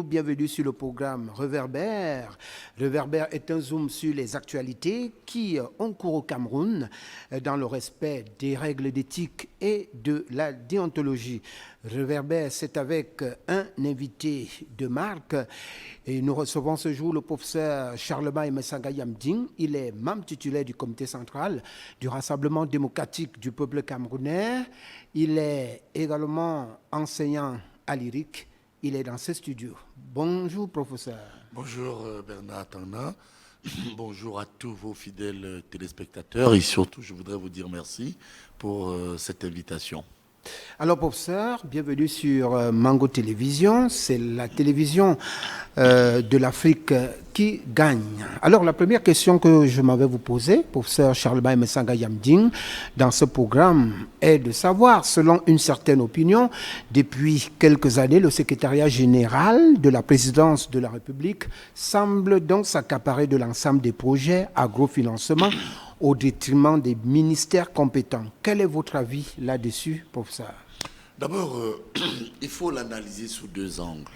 Bienvenue sur le programme Reverbère. Reverbère est un zoom sur les actualités qui ont cours au Cameroun dans le respect des règles d'éthique et de la déontologie. Reverbère, c'est avec un invité de marque. Et nous recevons ce jour le professeur Charlemagne Messanga Yamding. Il est membre titulaire du comité central du Rassemblement démocratique du peuple camerounais. Il est également enseignant à l'IRIC. Il est dans ce studio. Bonjour, professeur. Bonjour, Bernard Tana. Bonjour à tous vos fidèles téléspectateurs. Et surtout, je voudrais vous dire merci pour cette invitation. Alors, professeur, bienvenue sur Mango Télévision. C'est la télévision de l'Afrique qui gagne. Alors, la première question que je m'avais vous poser, professeur Charlemagne Messanga Yamding, dans ce programme, est de savoir, selon une certaine opinion, depuis quelques années, le secrétariat général de la présidence de la République semble donc s'accaparer de l'ensemble des projets agrofinancement au détriment des ministères compétents. Quel est votre avis là-dessus, professeur? D'abord, il faut l'analyser sous deux angles.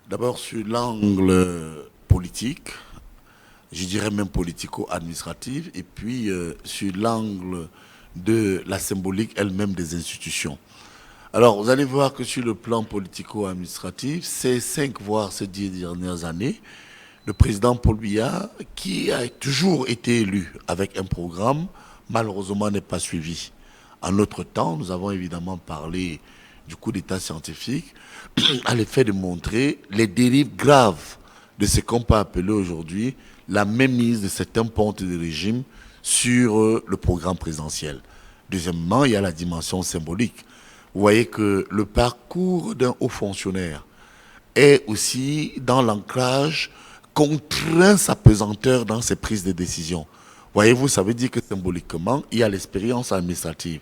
D'abord, sur l'angle politique, je dirais même politico-administratif, et puis sur l'angle de la symbolique elle-même des institutions. Alors, vous allez voir que sur le plan politico-administratif, ces 5 voire ces 10 dernières années, le président Paul Biya, qui a toujours été élu avec un programme, malheureusement n'est pas suivi. En notre temps, nous avons évidemment parlé du coup d'état scientifique, à l'effet de montrer les dérives graves de ce qu'on peut appeler aujourd'hui la mainmise de certains pontes de régime sur le programme présidentiel. Deuxièmement, il y a la dimension symbolique. Vous voyez que le parcours d'un haut fonctionnaire est aussi dans l'ancrage contraint sa pesanteur dans ses prises de décision. Voyez-vous, ça veut dire que symboliquement, il y a l'expérience administrative.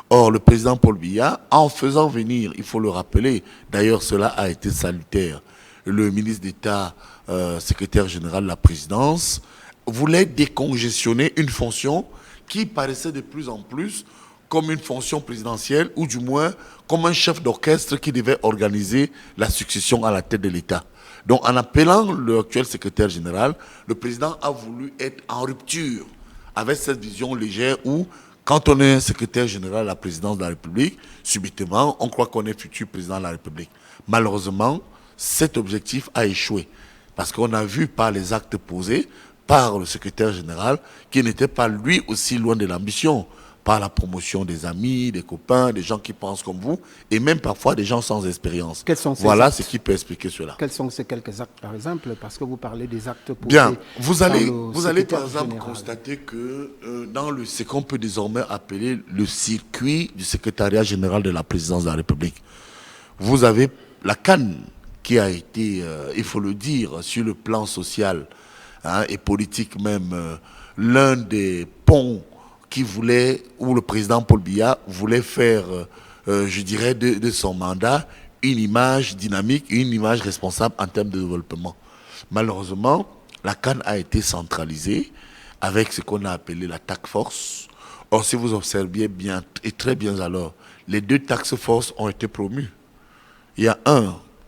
Or, le président Paul Biya, en faisant venir, il faut le rappeler, d'ailleurs cela a été salutaire, le ministre d'État, secrétaire général de la présidence, voulait décongestionner une fonction qui paraissait de plus en plus comme une fonction présidentielle, ou du moins comme un chef d'orchestre qui devait organiser la succession à la tête de l'État. Donc, en appelant l'actuel secrétaire général, le président a voulu être en rupture avec cette vision légère où, quand on est secrétaire général à la présidence de la République, subitement, on croit qu'on est futur président de la République. Malheureusement, cet objectif a échoué parce qu'on a vu par les actes posés par le secrétaire général qu'il n'était pas lui aussi loin de l'ambition, par la promotion des amis, des copains, des gens qui pensent comme vous, et même parfois des gens sans expérience. Voilà ce qui peut expliquer cela. Quels sont ces quelques actes, par exemple, parce que vous parlez des actes posés. Bien, vous allez par exemple général constater que dans ce qu'on peut désormais appeler le circuit du secrétariat général de la présidence de la République, vous avez la CAN qui a été, il faut le dire, sur le plan social et politique même, l'un des ponts qui voulait, où le président Paul Biya voulait faire, je dirais, de son mandat une image dynamique, une image responsable en termes de développement. Malheureusement, la CAN a été centralisée avec ce qu'on a appelé la task force. Or, si vous observiez bien, et très bien alors, les 2 task force ont été promues. Il y a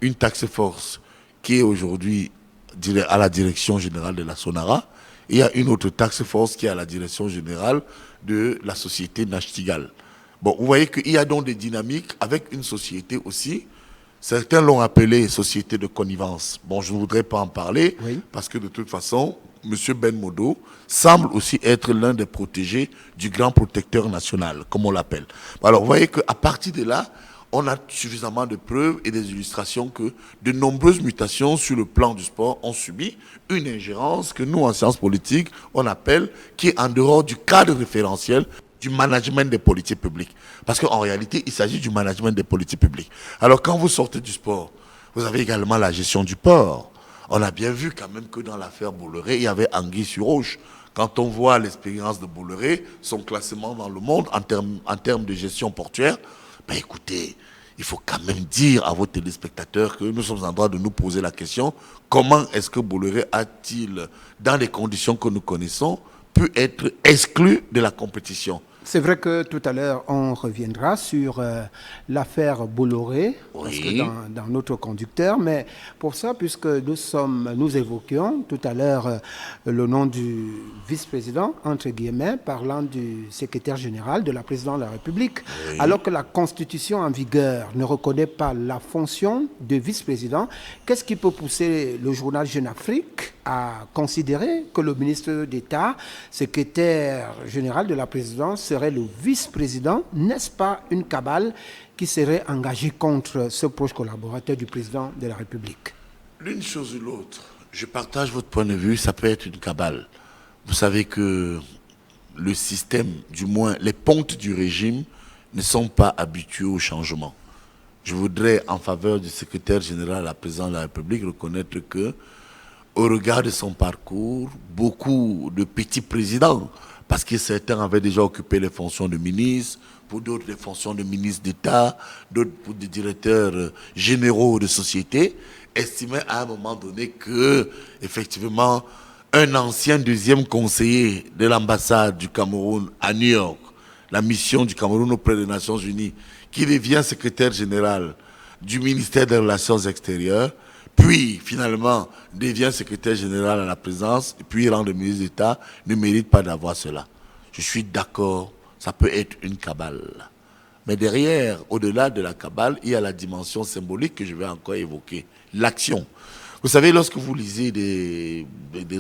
une task force qui est aujourd'hui à la direction générale de la Sonara, et il y a une autre task force qui est à la direction générale de la société Nachtigal. Bon, vous voyez qu'il y a donc des dynamiques avec une société aussi. Certains l'ont appelée société de connivence. Bon, je ne voudrais pas en parler, oui, parce que de toute façon, M. Ben Modo semble aussi être l'un des protégés du grand protecteur national, comme on l'appelle. Alors, vous voyez qu'à partir de là, on a suffisamment de preuves et des illustrations que de nombreuses mutations sur le plan du sport ont subi une ingérence que nous, en sciences politiques, on appelle, qui est en dehors du cadre référentiel du management des politiques publiques. Parce qu'en réalité, il s'agit du management des politiques publiques. Alors, quand vous sortez du sport, vous avez également la gestion du port. On a bien vu quand même que dans l'affaire Bolloré, il y avait anguille sur roche. Quand on voit l'expérience de Bolloré, son classement dans le monde en termes de gestion portuaire, Ben écoutez, il faut quand même dire à vos téléspectateurs que nous sommes en droit de nous poser la question, comment est-ce que Bolloré a-t-il, dans les conditions que nous connaissons, pu être exclu de la compétition? C'est vrai que tout à l'heure, on reviendra sur l'affaire Bolloré, parce que Oui. dans notre conducteur, mais pour ça, puisque nous évoquions tout à l'heure le nom du vice-président, entre guillemets, parlant du secrétaire général de la présidence de la République, Oui. alors que la Constitution en vigueur ne reconnaît pas la fonction de vice-président, qu'est-ce qui peut pousser le journal Jeune Afrique à considérer que le ministre d'État, secrétaire général de la présidence, serait le vice-président? N'est-ce pas une cabale qui serait engagée contre ce proche collaborateur du président de la République? L'une chose ou l'autre, je partage votre point de vue, ça peut être une cabale. Vous savez que le système, du moins les pontes du régime, ne sont pas habitués au changement. Je voudrais, en faveur du secrétaire général à la présidence de la République, reconnaître que, au regard de son parcours, beaucoup de petits présidents, parce que certains avaient déjà occupé les fonctions de ministre, pour d'autres les fonctions de ministre d'État, d'autres pour des directeurs généraux de société, estimaient à un moment donné que, effectivement, un ancien deuxième conseiller de l'ambassade du Cameroun à New York, la mission du Cameroun auprès des Nations Unies, qui devient secrétaire général du ministère des Relations extérieures, puis finalement devient secrétaire général à la présidence, puis rend le ministre d'État, ne mérite pas d'avoir cela. Je suis d'accord, ça peut être une cabale. Mais derrière, au-delà de la cabale, il y a la dimension symbolique que je vais encore évoquer, l'action. Vous savez, lorsque vous lisez des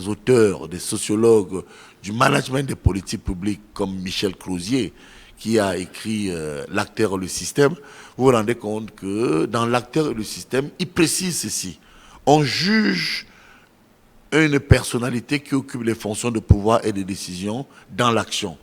auteurs, des sociologues du management des politiques publiques comme Michel Crozier, qui a écrit L'acteur et le système, vous vous rendez compte que dans L'acteur et le système, il précise ceci. On juge une personnalité qui occupe les fonctions de pouvoir et de décision dans l'action.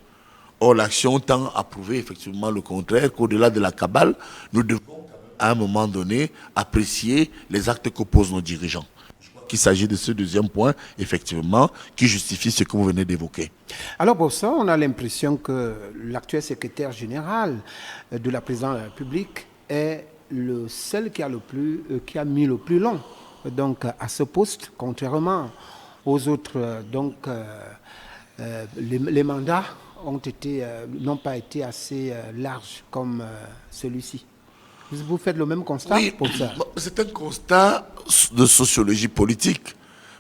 Or, l'action tend à prouver effectivement le contraire, qu'au-delà de la cabale, nous devons à un moment donné apprécier les actes que posent nos dirigeants. Je crois qu'il s'agit de ce deuxième point, effectivement, qui justifie ce que vous venez d'évoquer. Alors pour ça, on a l'impression que l'actuel secrétaire général de la présidence de la République est le seul qui a mis le plus long donc à ce poste, contrairement aux autres. Les mandats n'ont pas été assez larges comme celui-ci. Vous faites le même constat pour ça? C'est un constat de sociologie politique,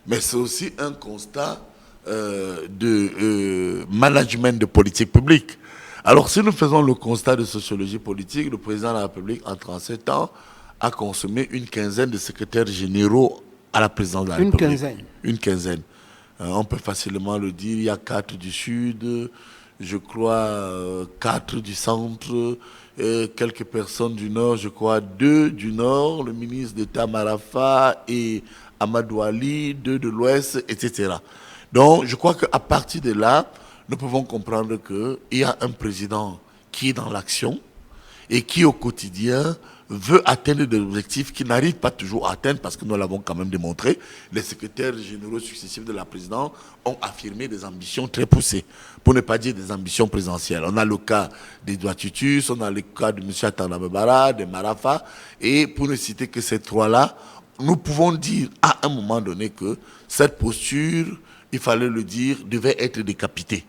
mais c'est aussi un constat de management de politique publique. Alors, si nous faisons le constat de sociologie politique, le président de la République, en 37 ans, a consommé une quinzaine de secrétaires généraux à la présidence de la République. Une quinzaine. On peut facilement le dire, il y a 4 du Sud, je crois 4 du Centre, quelques personnes du Nord, je crois 2 du Nord, le ministre d'État Marafa et Amadou Ali, 2 de l'Ouest, etc. Donc, je crois qu'à partir de là, nous pouvons comprendre qu'il y a un président qui est dans l'action et qui, au quotidien, veut atteindre des objectifs qu'il n'arrive pas toujours à atteindre, parce que nous l'avons quand même démontré. Les secrétaires généraux successifs de la présidence ont affirmé des ambitions très poussées, pour ne pas dire des ambitions présidentielles. On a le cas d'Edouard Titus, on a le cas de M. Atanabebara, de Marafa, et pour ne citer que ces trois-là, nous pouvons dire à un moment donné que cette posture, il fallait le dire, devait être décapitée.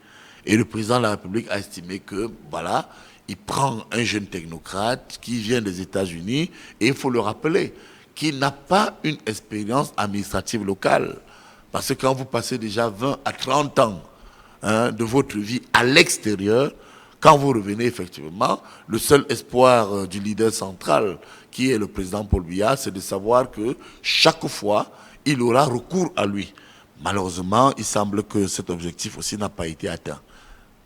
Et le président de la République a estimé que, voilà, il prend un jeune technocrate qui vient des États-Unis, et il faut le rappeler, qu'il n'a pas une expérience administrative locale. Parce que quand vous passez déjà 20 à 30 ans de votre vie à l'extérieur, quand vous revenez effectivement, le seul espoir du leader central, qui est le président Paul Biya, c'est de savoir que chaque fois, il aura recours à lui. Malheureusement, il semble que cet objectif aussi n'a pas été atteint.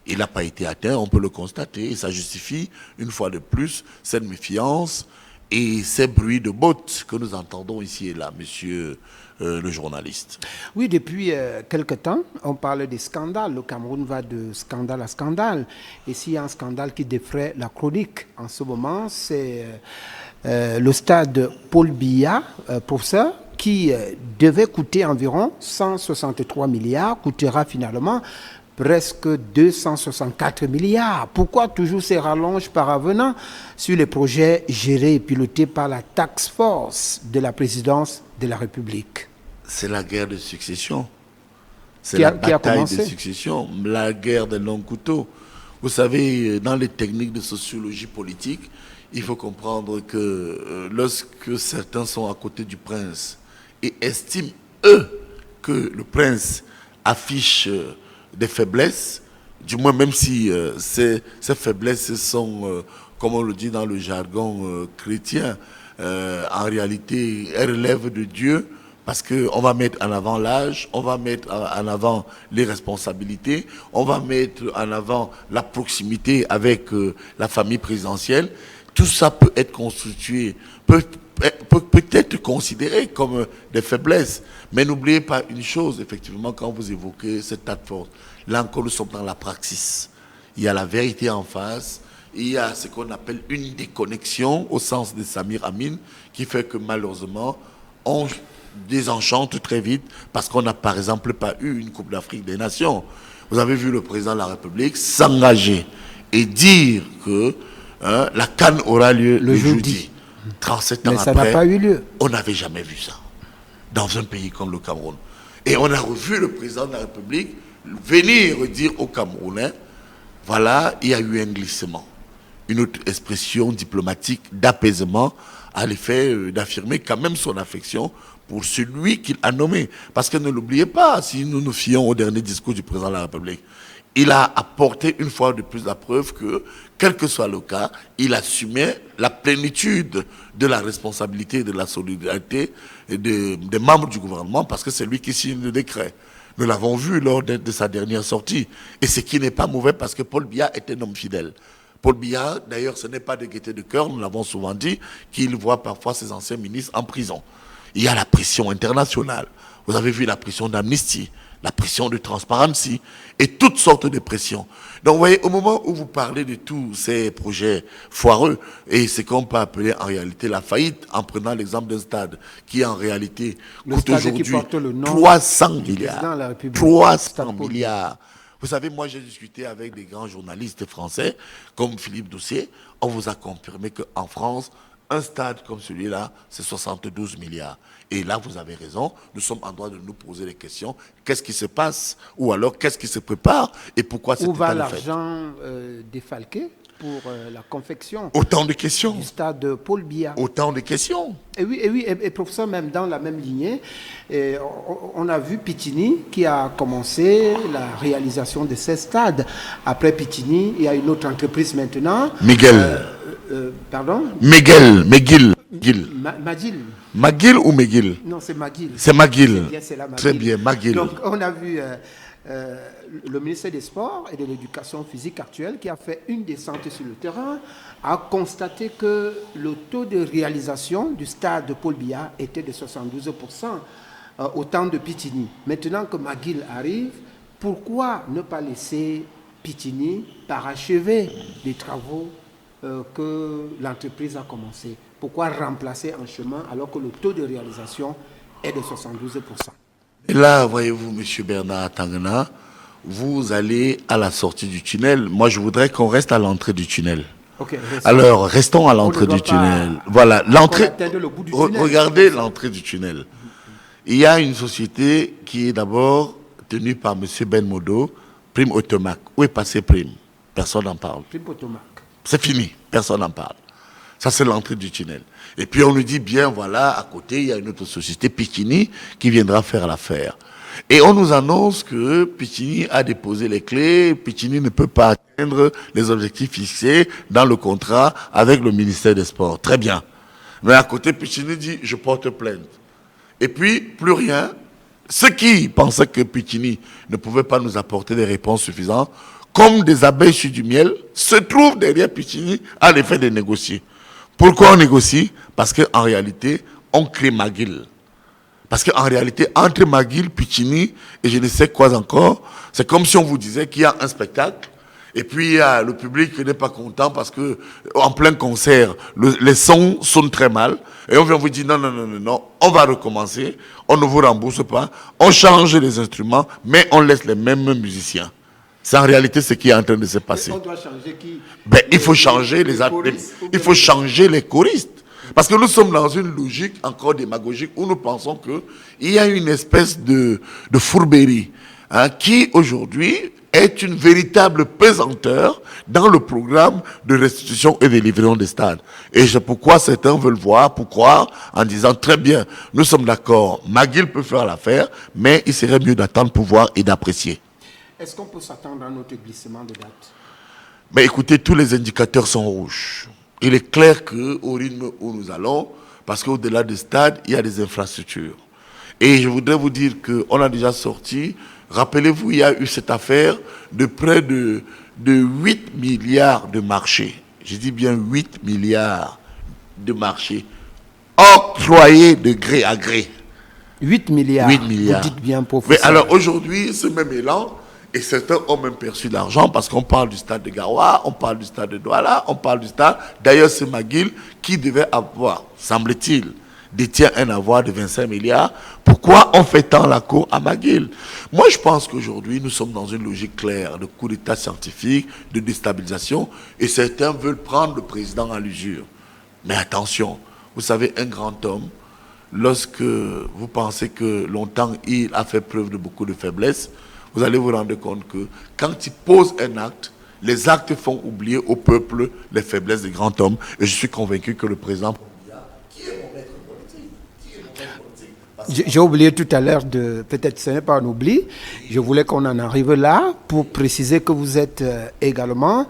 Il n'a pas été atteint, on peut le constater, et ça justifie, une fois de plus, cette méfiance et ces bruits de bottes que nous entendons ici et là, monsieur le journaliste. Oui, depuis quelque temps, on parle des scandales. Le Cameroun va de scandale à scandale. Et s'il y a un scandale qui défraie la chronique en ce moment, c'est le stade Paul Biya, professeur, qui devait coûter environ 163 milliards, coûtera finalement presque 264 milliards. Pourquoi toujours ces rallonges par avenant sur les projets gérés et pilotés par la Task Force de la présidence de la République? C'est la guerre de succession. C'est Qui a la bataille de commencé? succession, la guerre des longs couteaux. Vous savez, dans les techniques de sociologie politique, il faut comprendre que lorsque certains sont à côté du prince et estiment, eux, que le prince affiche des faiblesses, du moins même si ces faiblesses sont, comme on le dit dans le jargon chrétien, en réalité, elles relèvent de Dieu, parce qu'on va mettre en avant l'âge, on va mettre en avant les responsabilités, on va mettre en avant la proximité avec la famille présidentielle. Tout ça peut être constitué, peut être considéré comme des faiblesses. Mais n'oubliez pas une chose, effectivement, quand vous évoquez cette task force, là encore nous sommes dans la praxis. Il y a la vérité en face, il y a ce qu'on appelle une déconnexion au sens de Samir Amin, qui fait que malheureusement, on désenchante très vite parce qu'on n'a par exemple pas eu une Coupe d'Afrique des Nations. Vous avez vu le président de la République s'engager et dire que la CAN aura lieu le jeudi. 37 ans Mais ça après, n'a pas eu lieu. on n'avait jamais vu ça dans un pays comme le Cameroun. Et on a revu le président de la République venir dire aux Camerounais, voilà, il y a eu un glissement. Une autre expression diplomatique d'apaisement à l'effet d'affirmer quand même son affection pour celui qu'il a nommé. Parce que ne l'oubliez pas, si nous nous fions au dernier discours du président de la République, il a apporté une fois de plus la preuve que, quel que soit le cas, il assumait la plénitude de la responsabilité et de la solidarité des membres du gouvernement, parce que c'est lui qui signe le décret. Nous l'avons vu lors de sa dernière sortie. Et ce qui n'est pas mauvais, parce que Paul Biya est un homme fidèle. Paul Biya, d'ailleurs, ce n'est pas de gaieté de cœur, nous l'avons souvent dit, qu'il voit parfois ses anciens ministres en prison. Il y a la pression internationale. Vous avez vu la pression d'Amnesty, la pression de Transparency et toutes sortes de pressions. Donc, vous voyez, au moment où vous parlez de tous ces projets foireux, et ce qu'on peut appeler en réalité la faillite, en prenant l'exemple d'un stade qui, en réalité, coûte aujourd'hui 300 milliards. 300 milliards. Vous savez, moi, j'ai discuté avec des grands journalistes français, comme Philippe Doucet. On vous a confirmé qu'en France, un stade comme celui-là, c'est 72 milliards. Et là, vous avez raison, nous sommes en droit de nous poser les questions. Qu'est-ce qui se passe? Ou alors, qu'est-ce qui se prépare? Et pourquoi c'est Où va l'argent défalqué pour la confection? Autant de questions. Du stade Paul Biya. Autant de questions. Et oui, et professeur, même dans la même lignée, on a vu Pitini qui a commencé la réalisation de ces stades. Après Pitini, il y a une autre entreprise maintenant. Miguel. Pardon? McGill. McGill ou McGill? Non, c'est McGill. C'est McGill. C'est la McGill. Très bien, McGill. Donc, on a vu le ministère des Sports et de l'Éducation physique actuelle qui a fait une descente sur le terrain, a constaté que le taux de réalisation du stade de Paul Biya était de 72% au temps de Pitini. Maintenant que McGill arrive, pourquoi ne pas laisser Pitini parachever les travaux que l'entreprise a commencé? Pourquoi remplacer en chemin alors que le taux de réalisation est de 72%? Et là, voyez-vous, M. Bernard Tangana, vous allez à la sortie du tunnel. Moi, je voudrais qu'on reste à l'entrée du tunnel. Okay, alors, restons à l'entrée du tunnel. Voilà, l'entrée. Regardez l'entrée du tunnel. Il y a une société qui est d'abord tenue par M. Ben Modo, Prime Automac. Où est passé Prime? Personne n'en parle. Prime Automac. C'est fini, personne n'en parle. Ça, c'est l'entrée du tunnel. Et puis, on nous dit, bien, voilà, à côté, il y a une autre société, Pitini, qui viendra faire l'affaire. Et on nous annonce que Pitini a déposé les clés, Pitini ne peut pas atteindre les objectifs fixés dans le contrat avec le ministère des Sports. Très bien. Mais à côté, Pitini dit, je porte plainte. Et puis, plus rien. Ceux qui pensaient que Pitini ne pouvait pas nous apporter des réponses suffisantes, comme des abeilles sur du miel, se trouvent derrière Pitini à l'effet de négocier. Pourquoi on négocie? Parce qu'en réalité, on crée McGill. Parce qu'en réalité, entre McGill, Pitini et je ne sais quoi encore, c'est comme si on vous disait qu'il y a un spectacle et puis le public n'est pas content parce que en plein concert, les sons sonnent très mal et on vient vous dire non, on va recommencer, on ne vous rembourse pas, on change les instruments, mais on laisse les mêmes musiciens. C'est en réalité ce qui est en train de se passer. On doit changer qui? Il faut changer les choristes. Parce que nous sommes dans une logique encore démagogique où nous pensons qu'il y a une espèce de fourberie qui aujourd'hui est une véritable pesanteur dans le programme de restitution et de livraison des stades. Et c'est pourquoi certains veulent voir, pour croire, en disant très bien, nous sommes d'accord, McGill peut faire l'affaire, mais il serait mieux d'attendre pour voir et d'apprécier. Est-ce qu'on peut s'attendre à un autre glissement de date? Mais écoutez, tous les indicateurs sont rouges. Il est clair qu'au rythme où nous allons, parce qu'au-delà des stades, il y a des infrastructures. Et je voudrais vous dire qu'on a déjà sorti, rappelez-vous, il y a eu cette affaire de près de 8 milliards de marchés. Je dis bien 8 milliards de marchés octroyés de gré à gré. 8 milliards. 8 milliards. Vous dites bien, professeur. Mais alors aujourd'hui, ce même élan, et certains ont même perçu de l'argent parce qu'on parle du stade de Garoua, on parle du stade de Douala, on parle du stade. D'ailleurs, c'est McGill qui devait avoir, semble-t-il, détient un avoir de 25 milliards. Pourquoi on fait tant la cour à McGill? Moi, je pense qu'aujourd'hui, nous sommes dans une logique claire de coup d'état scientifique, de déstabilisation, et certains veulent prendre le président à l'usure. Mais attention, vous savez, un grand homme, lorsque vous pensez que longtemps il a fait preuve de beaucoup de faiblesse, vous allez vous rendre compte que quand il pose un acte, les actes font oublier au peuple les faiblesses des grands hommes. Et je suis convaincu que le président... J'ai oublié tout à l'heure de... Peut-être ce n'est pas un oubli. Je voulais qu'on en arrive là pour préciser que vous êtes également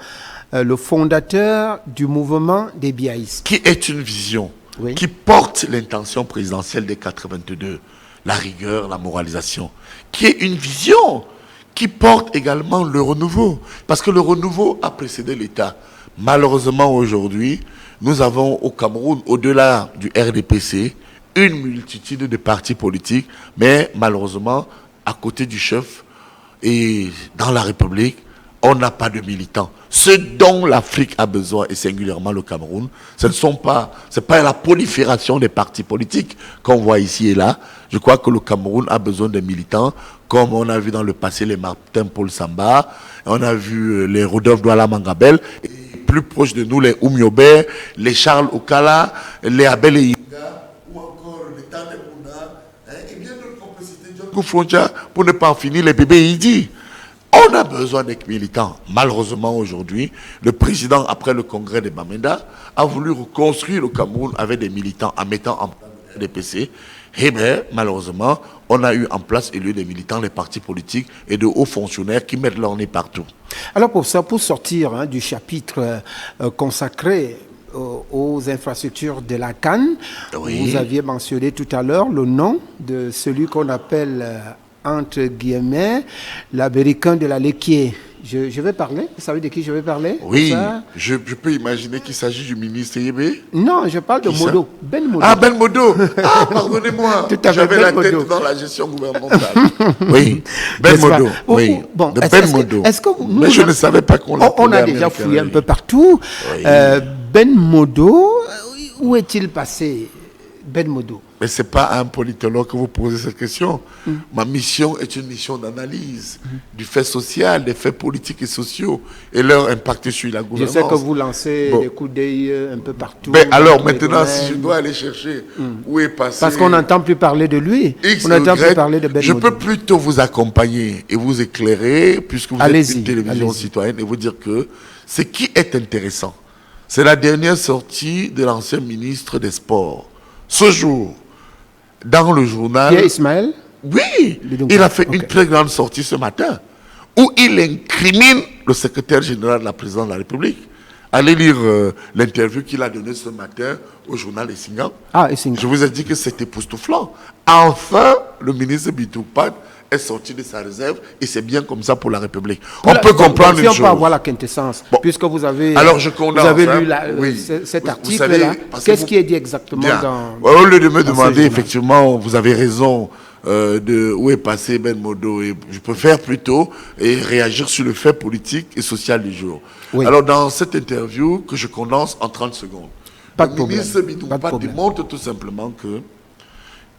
le fondateur du mouvement des biaïstes. Qui est une vision, oui, qui porte l'intention présidentielle des 82, la rigueur, la moralisation, qui est une vision qui porte également le renouveau. Parce que le renouveau a précédé l'État. Malheureusement, aujourd'hui, nous avons au Cameroun, au-delà du RDPC, une multitude de partis politiques, mais malheureusement, à côté du chef et dans la République, on n'a pas de militants. Ce dont l'Afrique a besoin, et singulièrement le Cameroun, c'est pas la prolifération des partis politiques qu'on voit ici et là. Je crois que le Cameroun a besoin de militants, comme on a vu dans le passé les Martin Paul Samba, on a vu les Rodolphe Douala Mangabel, et plus proche de nous les Oumiobe, les Charles Okala, les Abel et Inga, ou encore les Tane Mouna, et bien d'autres compétitions de John Frontier, pour ne pas en finir les bébés Idi. On a besoin d'être militants. Malheureusement, aujourd'hui, le président, après le congrès de Bamenda, a voulu reconstruire le Cameroun avec des militants en mettant en place des PC. Eh bien, malheureusement, on a eu en place, au lieu des militants, les partis politiques et de hauts fonctionnaires qui mettent leur nez partout. Alors pour ça, pour sortir du chapitre consacré aux infrastructures de la CAN, oui, vous aviez mentionné tout à l'heure le nom de celui qu'on appelle... entre guillemets, l'américain de la Lequier. Je vais parler. Vous savez de qui je vais parler? Oui, je peux imaginer qu'il s'agit du ministre Yébé. Non, je parle de Modo. Ben Modo. Ah, Ben Modo. Ah, pardonnez-moi. J'avais la tête dans la gestion gouvernementale. Oui, Ben Modo. Oui, bon, de Ben Modo. Mais je ne savais pas qu'on l'appelait. On a déjà fouillé un peu partout. Oui. Ben Modo, où est-il passé? Ben Modo. Mais ce n'est pas à un politologue que vous posez cette question. Ma mission est une mission d'analyse du fait social, des faits politiques et sociaux et leur impact sur la gouvernance. Je sais que vous lancez des coups d'œil un peu partout. Mais alors maintenant, si je dois aller chercher où est passé... Parce qu'on n'entend plus parler de lui. On n'entend plus parler de Ben Je Modo. peux plutôt vous accompagner et vous éclairer, puisque vous êtes une télévision citoyenne, et vous dire que ce qui est intéressant, c'est la dernière sortie de l'ancien ministre des Sports. Ce jour, dans le journal... Pierre Ismaël? Oui, il a fait une très grande sortie ce matin, où il incrimine le secrétaire général de la présidence de la République. Allez lire l'interview qu'il a donnée ce matin au journal Essingan. Ah, Essingan. Je vous ai dit que c'était époustouflant. Enfin, le ministre Bitoupad est sorti de sa réserve et c'est bien comme ça pour la République. On peut comprendre une chose. Si on peut avoir la quintessence, puisque vous avez, alors vous avez lu cet article-là, qu'est-ce qui est dit exactement dans... Au lieu de me demander, effectivement, vous avez raison de où est passé Ben Modo, et je préfère plutôt réagir sur le fait politique et social du jour. Oui. Alors, dans cette interview que je condense en 30 secondes, le ministre Bitoupad démontre tout simplement que,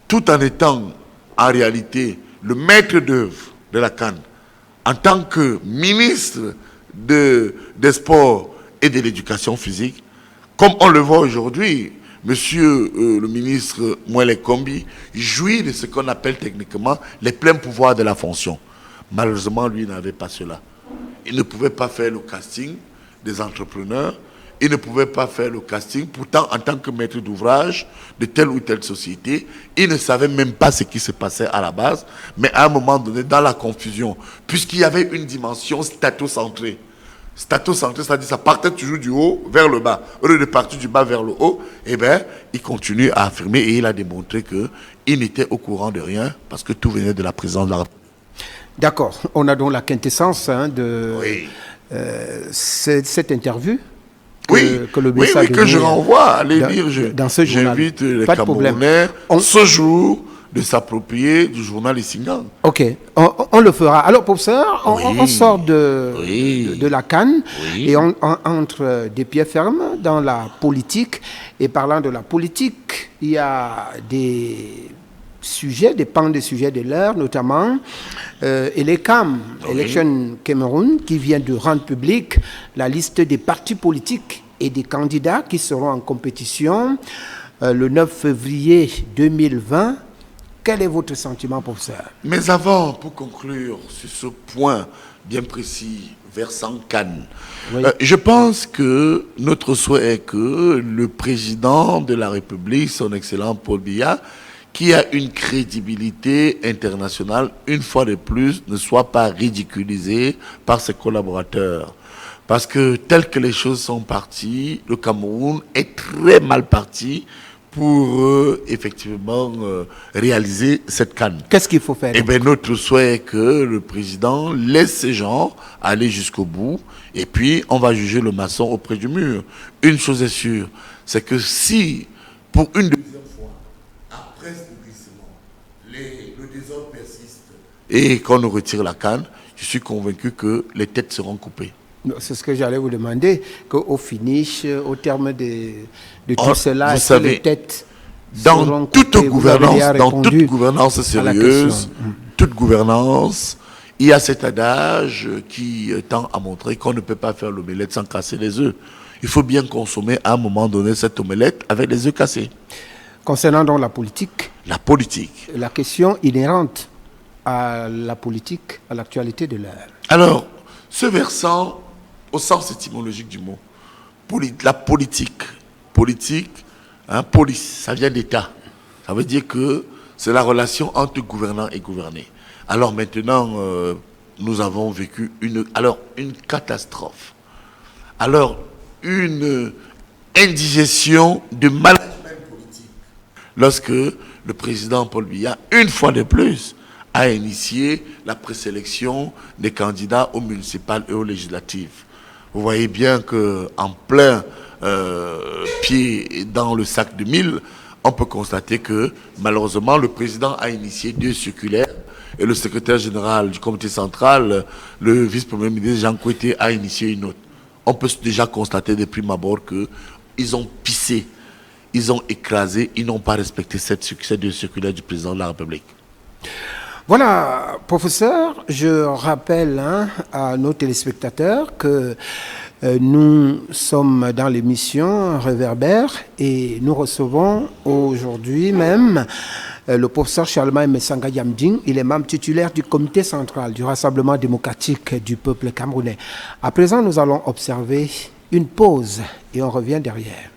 tout en étant en réalité le maître d'œuvre de la CAN, en tant que ministre des Sports et de l'Éducation physique, comme on le voit aujourd'hui, monsieur le ministre Moelle Kombi jouit de ce qu'on appelle techniquement les pleins pouvoirs de la fonction. Malheureusement, lui n'avait pas cela. Il ne pouvait pas faire le casting des entrepreneurs. Il ne pouvait pas faire le casting. Pourtant, en tant que maître d'ouvrage de telle ou telle société, il ne savait même pas ce qui se passait à la base. Mais à un moment donné, dans la confusion, puisqu'il y avait une dimension statocentrée. Statocentrée, c'est-à-dire ça partait toujours du haut vers le bas. Au lieu de partir du bas vers le haut, eh bien, il continue à affirmer et il a démontré qu'il n'était au courant de rien parce que tout venait de la présidence de la République. D'accord. On a donc la quintessence de Oui. cette interview. Que je renvoie à aller lire. Dans ce journal. J'invite les Pas de problème. Camerounais ce jour de s'approprier du journal Issingan. Ok, on le fera. Alors, professeur, on sort de la CAN et on entre des pieds fermes dans la politique. Et parlant de la politique, il y a des sujets, des pans de sujets de l'heure, notamment ELECAM, Election Cameroun, qui vient de rendre public la liste des partis politiques et des candidats qui seront en compétition le 9 février 2020. Quel est votre sentiment, professeur? Mais avant, pour conclure sur ce point bien précis, versant Cannes, je pense que notre souhait est que le président de la République, son excellent Paul Biya, qui a une crédibilité internationale, une fois de plus, ne soit pas ridiculisé par ses collaborateurs. Parce que tel que les choses sont parties, le Cameroun est très mal parti pour effectivement réaliser cette CAN. Qu'est-ce qu'il faut faire? Eh bien, notre souhait est que le président laisse ces gens aller jusqu'au bout et puis on va juger le maçon auprès du mur. Une chose est sûre, c'est que si, pour une deuxième fois, après ce glissement, le désordre persiste et qu'on nous retire la CAN, je suis convaincu que les têtes seront coupées. C'est ce que j'allais vous demander, qu'au finish, au terme de tout cela, est-ce que les têtes dans toute gouvernance sérieuse, toute gouvernance, il y a cet adage qui tend à montrer qu'on ne peut pas faire l'omelette sans casser les œufs. Il faut bien consommer à un moment donné cette omelette avec les œufs cassés. Concernant donc la politique, la question inhérente à la politique, à l'actualité de l'heure. Alors, ce versant, au sens étymologique du mot, la politique, police, ça vient d'État. Ça veut dire que c'est la relation entre gouvernant et gouverné. Alors maintenant, nous avons vécu une catastrophe. Alors, une indigestion de management politique. Lorsque le président Paul Biya, une fois de plus, a initié la présélection des candidats aux municipales et aux législatives. Vous voyez bien qu'en plein pied dans le sac de mille, on peut constater que malheureusement le président a initié 2 circulaires et le secrétaire général du comité central, le vice-premier ministre Jean Kouété, a initié une autre. On peut déjà constater de prime abord qu'ils ont pissé, ils ont écrasé, ils n'ont pas respecté ces 2 circulaires du président de la République. Voilà, professeur, je rappelle à nos téléspectateurs que nous sommes dans l'émission Réverbère et nous recevons aujourd'hui même le professeur Charlemagne Messanga Nyamding. Il est membre titulaire du comité central du Rassemblement démocratique du peuple camerounais. À présent, nous allons observer une pause et on revient derrière.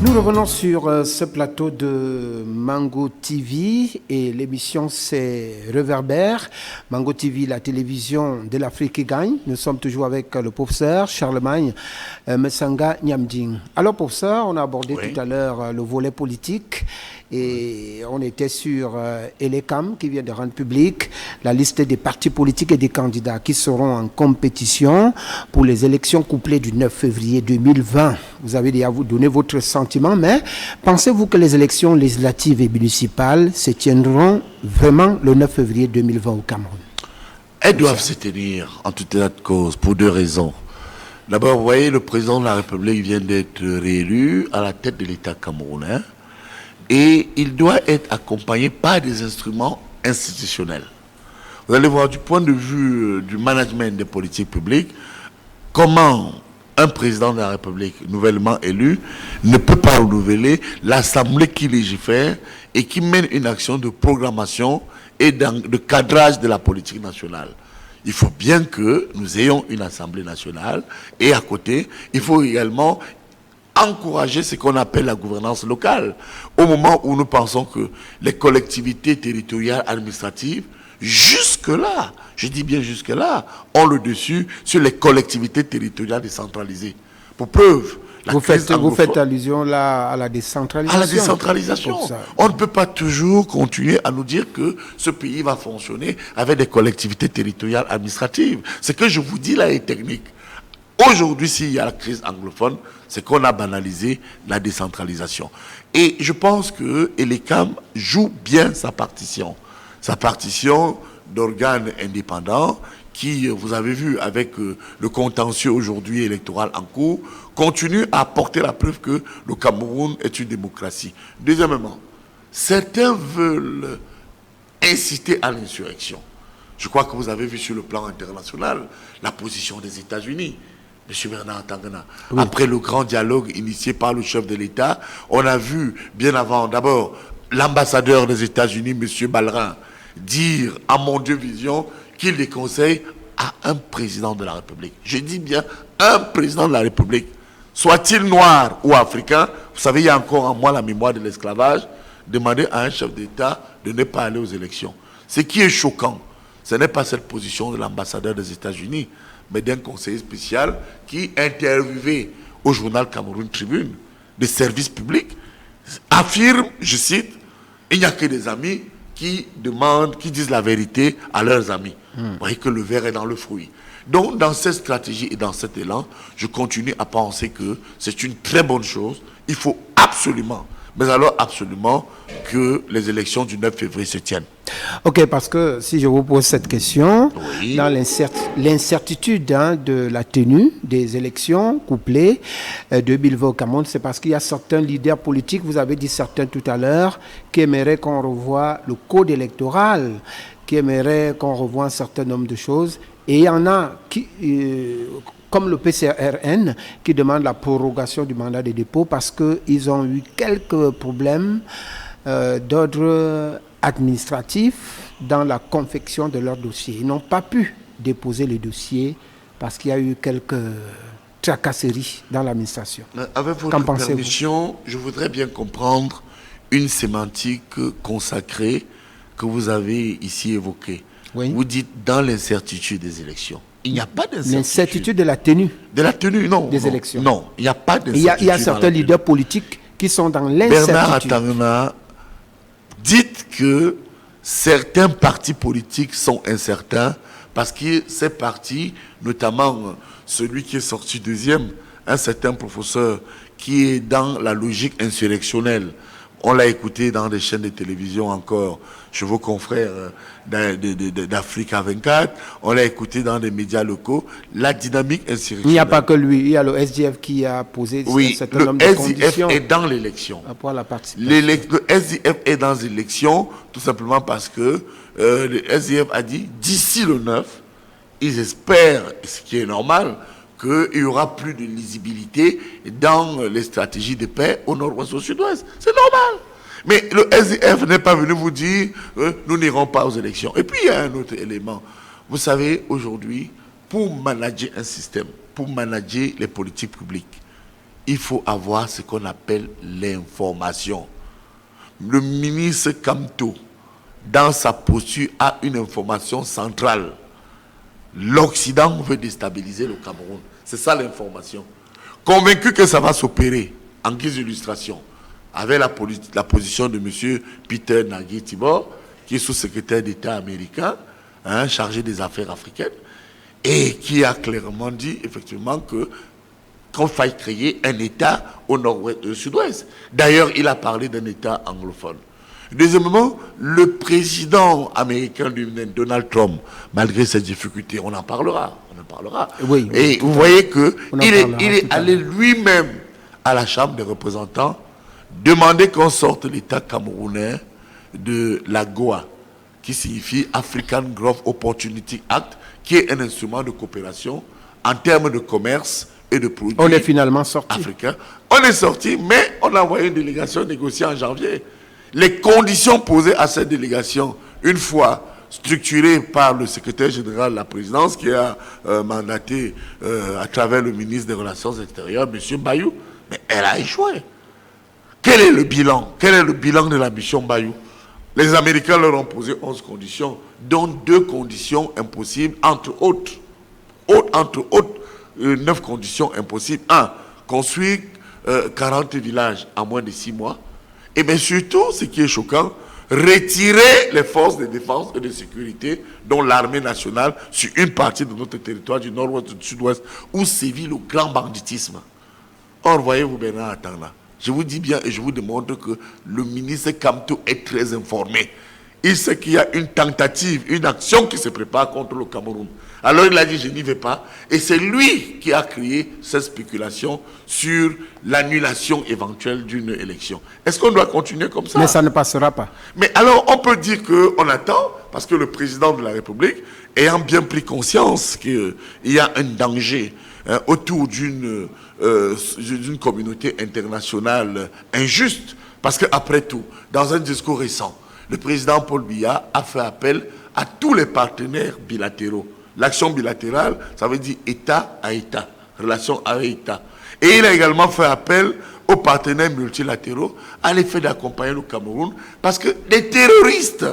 Nous revenons sur ce plateau de Mango TV et l'émission c'est Réverbère. Mango TV, la télévision de l'Afrique qui gagne. Nous sommes toujours avec le professeur Charlemagne Messanga Nyamding. Alors professeur, on a abordé tout à l'heure le volet politique Et on était sur Elecam qui vient de rendre public la liste des partis politiques et des candidats qui seront en compétition pour les élections couplées du 9 février 2020. Vous avez déjà donné votre sentiment, mais pensez-vous que les élections législatives et municipales se tiendront vraiment le 9 février 2020 au Cameroun? Elles doivent se tenir en tout état de cause pour deux raisons. D'abord, vous voyez, le président de la République vient d'être réélu à la tête de l'État camerounais et il doit être accompagné par des instruments institutionnels. Vous allez voir du point de vue du management des politiques publiques, comment un président de la République nouvellement élu ne peut pas renouveler l'Assemblée qui légifère et qui mène une action de programmation et de cadrage de la politique nationale. Il faut bien que nous ayons une Assemblée nationale et à côté, il faut également encourager ce qu'on appelle la gouvernance locale. Au moment où nous pensons que les collectivités territoriales administratives, jusque-là, je dis bien jusque-là, ont le dessus sur les collectivités territoriales décentralisées. Pour preuve, vous faites allusion là à la décentralisation. À la décentralisation. On ne peut pas toujours continuer à nous dire que ce pays va fonctionner avec des collectivités territoriales administratives. Ce que je vous dis là est technique. Aujourd'hui, s'il y a la crise anglophone, c'est qu'on a banalisé la décentralisation. Et je pense que Elecam joue bien sa partition d'organes indépendants qui, vous avez vu, avec le contentieux aujourd'hui électoral en cours, continue à apporter la preuve que le Cameroun est une démocratie. Deuxièmement, certains veulent inciter à l'insurrection. Je crois que vous avez vu sur le plan international la position des États-Unis. M. Bernard Tangana. Oui. Après le grand dialogue initié par le chef de l'État, on a vu bien avant, d'abord, l'ambassadeur des États-Unis, M. Ballerin, dire à Mon Dieu Vision qu'il déconseille à un président de la République. Je dis bien un président de la République, soit-il noir ou africain. Vous savez, il y a encore en moi la mémoire de l'esclavage, demander à un chef d'État de ne pas aller aux élections. Ce qui est choquant, ce n'est pas cette position de l'ambassadeur des États-Unis, mais d'un conseiller spécial qui, interviewé au journal Cameroun Tribune, des services publics, affirme, je cite, il n'y a que des amis qui demandent, qui disent la vérité à leurs amis. Vous voyez que le verre est dans le fruit. Donc, dans cette stratégie et dans cet élan, je continue à penser que c'est une très bonne chose. Il faut absolument, mais alors absolument, que les élections du 9 février se tiennent. Ok, parce que si je vous pose cette question, oui, dans l'incertitude de la tenue des élections couplées 2020 au Cameroun, c'est parce qu'il y a certains leaders politiques, vous avez dit certains tout à l'heure, qui aimeraient qu'on revoie le code électoral, qui aimeraient qu'on revoie un certain nombre de choses. Et il y en a qui, comme le PCRN, qui demande la prorogation du mandat de dépôt parce qu'ils ont eu quelques problèmes d'ordre administratif dans la confection de leur dossier. Ils n'ont pas pu déposer le dossier parce qu'il y a eu quelques tracasseries dans l'administration. Avec votre permission, je voudrais bien comprendre une sémantique consacrée que vous avez ici évoquée. Oui. Vous dites dans l'incertitude des élections. Il n'y a pas d'incertitude. L'incertitude de la tenue. De la tenue, non. Des élections. Non, il n'y a pas d'incertitude. Il y a certains leaders politiques qui sont dans l'incertitude. Bernard Atangana, dites que certains partis politiques sont incertains parce que ces partis, notamment celui qui est sorti deuxième, un certain professeur qui est dans la logique insurrectionnelle. On l'a écouté dans des chaînes de télévision encore, chez vos confrères d'Africa 24. On l'a écouté dans des médias locaux. La dynamique insurrectionnelle. Il n'y a pas que lui. Il y a le SDF qui a posé un certain nombre de conditions. Le SDF est dans l'élection. Pour la participation. Le SDF est dans l'élection tout simplement parce que le SDF a dit d'ici le 9, ils espèrent, ce qui est normal, qu'il y aura plus de lisibilité dans les stratégies de paix au nord-ouest, au sud-ouest. C'est normal. Mais le SDF n'est pas venu vous dire nous n'irons pas aux élections. Et puis il y a un autre élément. Vous savez, aujourd'hui, pour manager un système, pour manager les politiques publiques, il faut avoir ce qu'on appelle l'information. Le ministre Kamto, dans sa posture, a une information centrale. L'Occident veut déstabiliser le Cameroun. C'est ça l'information. Convaincu que ça va s'opérer, en guise d'illustration, avec la position de M. Peter Nagy Tibor, qui est sous-secrétaire d'État américain, chargé des affaires africaines, et qui a clairement dit effectivement qu'on faille créer un État au nord-ouest, au sud-ouest. D'ailleurs, il a parlé d'un État anglophone. Deuxièmement, le président américain lui-même, Donald Trump, malgré ses difficultés, on en parlera. Oui, et vous voyez qu'il est allé lui-même à la Chambre des représentants demander qu'on sorte l'État camerounais de l'AGOA, qui signifie African Growth Opportunity Act, qui est un instrument de coopération en termes de commerce et de produits. On est finalement sorti. Africains. On est sorti, mais on a envoyé une délégation négociée en janvier. Les conditions posées à cette délégation, une fois structurée par le secrétaire général de la présidence, qui a mandaté à travers le ministre des Relations extérieures, M. Bayou, mais elle a échoué. Quel est le bilan? Quel est le bilan de la mission Bayou? Les Américains leur ont posé 11 conditions, dont 2 conditions impossibles, entre autres, 9 conditions impossibles. 1. Construire 40 villages en moins de 6 mois. Et bien surtout, ce qui est choquant, retirer les forces de défense et de sécurité, dont l'armée nationale, sur une partie de notre territoire du nord-ouest et du sud-ouest, où sévit le grand banditisme. Or, voyez-vous, Bernard Atanga, je vous dis bien et je vous démontre que le ministre Kamto est très informé. Il sait qu'il y a une tentative, une action qui se prépare contre le Cameroun. Alors il a dit, je n'y vais pas. Et c'est lui qui a créé cette spéculation sur l'annulation éventuelle d'une élection. Est-ce qu'on doit continuer comme ça? Mais ça ne passera pas. Mais alors on peut dire qu'on attend, parce que le président de la République, ayant bien pris conscience qu'il y a un danger autour d'une communauté internationale injuste, parce qu'après tout, dans un discours récent, le président Paul Biya a fait appel à tous les partenaires bilatéraux. L'action bilatérale, ça veut dire État à État, relation avec État. Et il a également fait appel aux partenaires multilatéraux à l'effet d'accompagner le Cameroun, parce que les terroristes,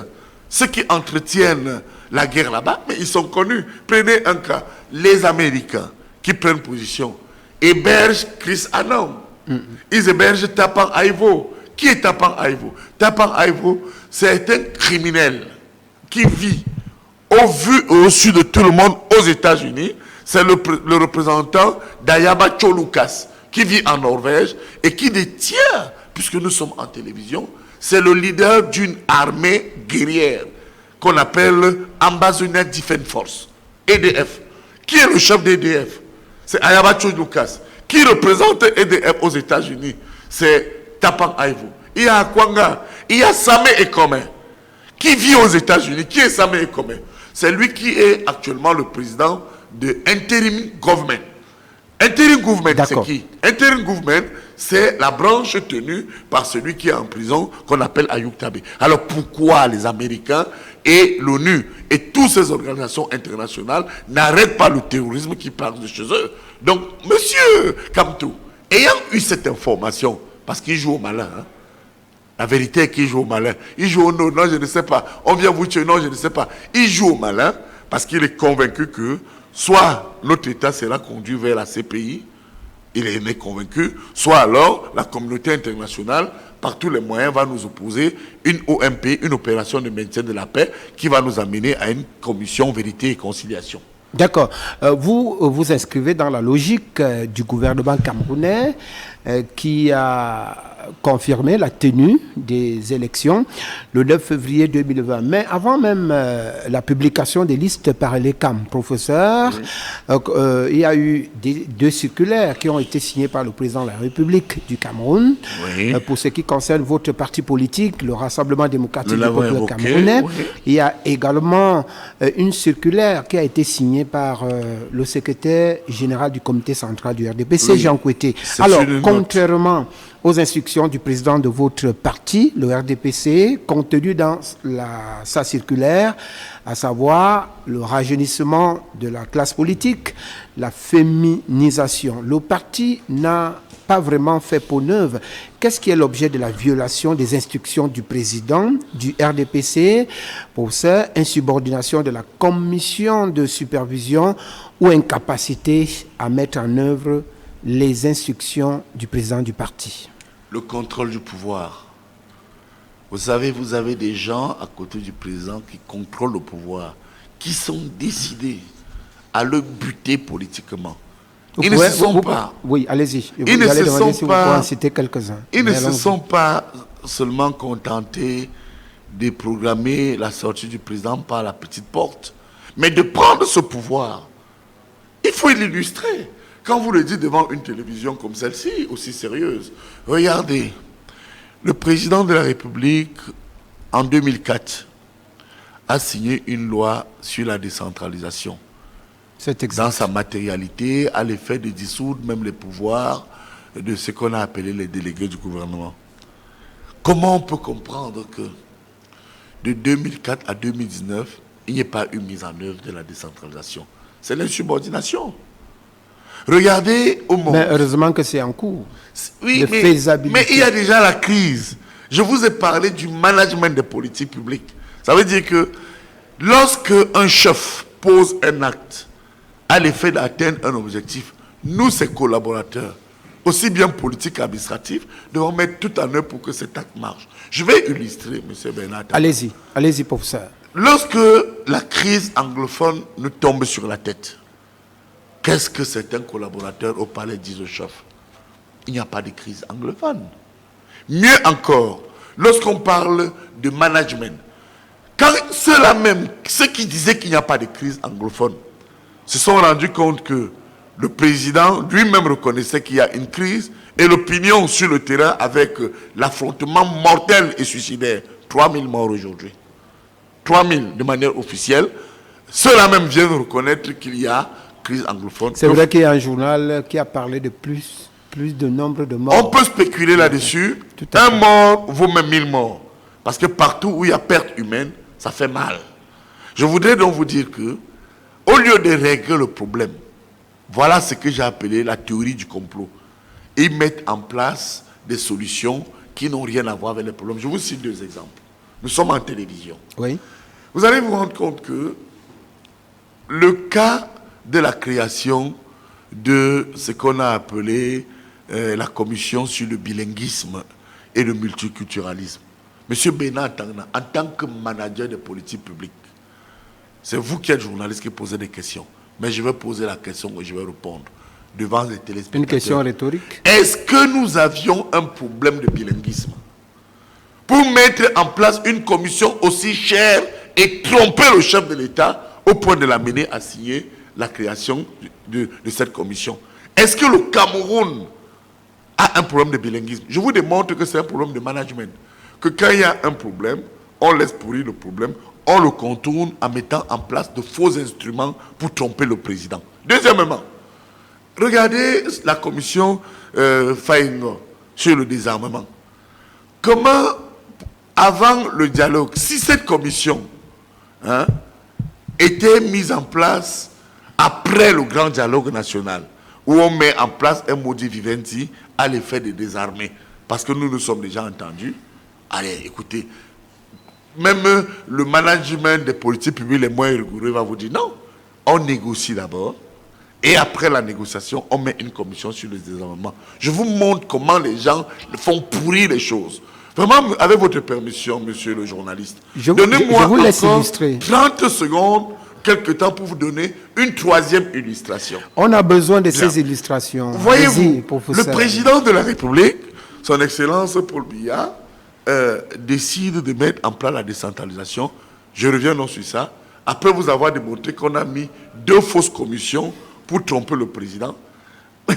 ceux qui entretiennent la guerre là-bas, mais ils sont connus. Prenez un cas, les Américains qui prennent position, hébergent Chris Annan. Ils hébergent Tapan Aivo. Qui est Tapan Aivo? Tapan Aivo, c'est un criminel qui vit au vu et au su de tout le monde aux États-Unis. C'est le représentant d'Ayaba Cholukas, qui vit en Norvège et qui détient, puisque nous sommes en télévision, c'est le leader d'une armée guerrière qu'on appelle Ambassador Defense Force, EDF. Qui est le chef d'EDF? C'est Ayaba Cholukas. Qui représente EDF aux États-Unis? C'est Tapan Aivo. Il y a Akwanga, il y a Samé Ekome, qui vit aux États-Unis. Qui est Samé Ekome? C'est lui qui est actuellement le président de Interim Government. Interim Government, c'est qui? Interim Government, c'est la branche tenue par celui qui est en prison, qu'on appelle Ayoub Tabé. Alors pourquoi les Américains et l'ONU et toutes ces organisations internationales n'arrêtent pas le terrorisme qui part de chez eux? Donc, monsieur Kamto, ayant eu cette information, parce qu'il joue au malin, la vérité est qu'il joue au malin. Il joue au non, non, je ne sais pas. On vient vous tuer, non, je ne sais pas. Il joue au malin parce qu'il est convaincu que soit notre État sera conduit vers la CPI, il est convaincu, soit alors la communauté internationale, par tous les moyens, va nous opposer une OMP, une opération de maintien de la paix, qui va nous amener à une commission vérité et conciliation. D'accord. Vous vous inscrivez dans la logique du gouvernement camerounais qui a confirmé la tenue des élections le 9 février 2020. Mais avant même la publication des listes par les CAM, professeur, il y a eu 2 circulaires qui ont été signées par le président de la République du Cameroun. Pour ce qui concerne votre parti politique, le Rassemblement démocratique du peuple camerounais, il y a également une circulaire qui a été signée par le secrétaire général du comité central du RDPC, Jean Kouété. Alors, contrairement aux instructions du président de votre parti, le RDPC, contenu dans sa circulaire, à savoir le rajeunissement de la classe politique, la féminisation. Le parti n'a pas vraiment fait peau neuve. Qu'est-ce qui est l'objet de la violation des instructions du président du RDPC pour ça, insubordination de la commission de supervision ou incapacité à mettre en œuvre les instructions du président du parti? le contrôle du pouvoir. Vous savez, vous avez des gens à côté du président qui contrôlent le pouvoir, qui sont décidés à le buter politiquement. Ils ne se sont pas. Oui, allez-y. Ils ne se sont si pas. Vous pouvez en citer quelques-uns. Ils ne se sont pas seulement contentés de programmer la sortie du président par la petite porte, mais de prendre ce pouvoir. Il faut l'illustrer. Quand vous le dites devant une télévision comme celle-ci, aussi sérieuse, regardez, le président de la République, en 2004, a signé une loi sur la décentralisation. C'est exact. Dans sa matérialité, à l'effet de dissoudre même les pouvoirs de ce qu'on a appelé les délégués du gouvernement. Comment on peut comprendre que de 2004 à 2019, il n'y ait pas eu mise en œuvre de la décentralisation? C'est l'insubordination. Regardez au monde. Mais heureusement que c'est en cours. Oui, mais il y a déjà la crise. Je vous ai parlé du management des politiques publiques. Ça veut dire que lorsque un chef pose un acte à l'effet d'atteindre un objectif, nous, ses collaborateurs, aussi bien politiques qu'administratifs, devons mettre tout en œuvre pour que cet acte marche. Je vais illustrer, M. Bernard. Allez-y, professeur. Lorsque la crise anglophone nous tombe sur la tête, qu'est-ce que certains collaborateurs au palais disent au chef? Il n'y a pas de crise anglophone. Mieux encore, lorsqu'on parle de management, quand ceux-là même, ceux qui disaient qu'il n'y a pas de crise anglophone, se sont rendus compte que le président lui-même reconnaissait qu'il y a une crise et l'opinion sur le terrain avec l'affrontement mortel et suicidaire. 3000 morts aujourd'hui. 3000 de manière officielle. Ceux-là même viennent reconnaître qu'il y a crise anglophone. C'est vrai qu'il y a un journal qui a parlé de plus de nombre de morts. On peut spéculer là-dessus. Un mort vaut même 1000 morts. Parce que partout où il y a perte humaine, ça fait mal. Je voudrais donc vous dire que, au lieu de régler le problème, voilà ce que j'ai appelé la théorie du complot. Ils mettent en place des solutions qui n'ont rien à voir avec les problèmes. Je vous cite 2 exemples. Nous sommes en télévision. Oui. Vous allez vous rendre compte que le cas de la création de ce qu'on a appelé la commission sur le bilinguisme et le multiculturalisme. Monsieur Bernard Tangna, en tant que manager des politiques publiques, c'est vous qui êtes journaliste qui posez des questions. Mais je vais poser la question et je vais répondre devant les téléspectateurs. Une question rhétorique. Est-ce que nous avions un problème de bilinguisme pour mettre en place une commission aussi chère et tromper le chef de l'État au point de l'amener à signer la création de cette commission? Est-ce que le Cameroun a un problème de bilinguisme? Je vous démontre que c'est un problème de management. Que quand il y a un problème, on laisse pourrir le problème, on le contourne en mettant en place de faux instruments pour tromper le président. Deuxièmement, regardez la commission Faïngo sur le désarmement. Comment, avant le dialogue, si cette commission était mise en place après le grand dialogue national, où on met en place un modi vivendi à l'effet de désarmer, parce que nous nous sommes déjà entendus. Allez, écoutez, même le management des politiques publiques les moins rigoureux va vous dire non, on négocie d'abord et après la négociation, on met une commission sur le désarmement. Je vous montre comment les gens font pourrir les choses. Vraiment, avec votre permission, monsieur le journaliste, donnez-moi encore illustrer. 30 secondes, quelque temps pour vous donner une 3e illustration. On a besoin de ces illustrations. Voyez-vous, le président de la République, son Excellence Paul Biya, décide de mettre en place la décentralisation. Je reviens donc sur ça. Après vous avoir démontré qu'on a mis 2 fausses commissions pour tromper le président.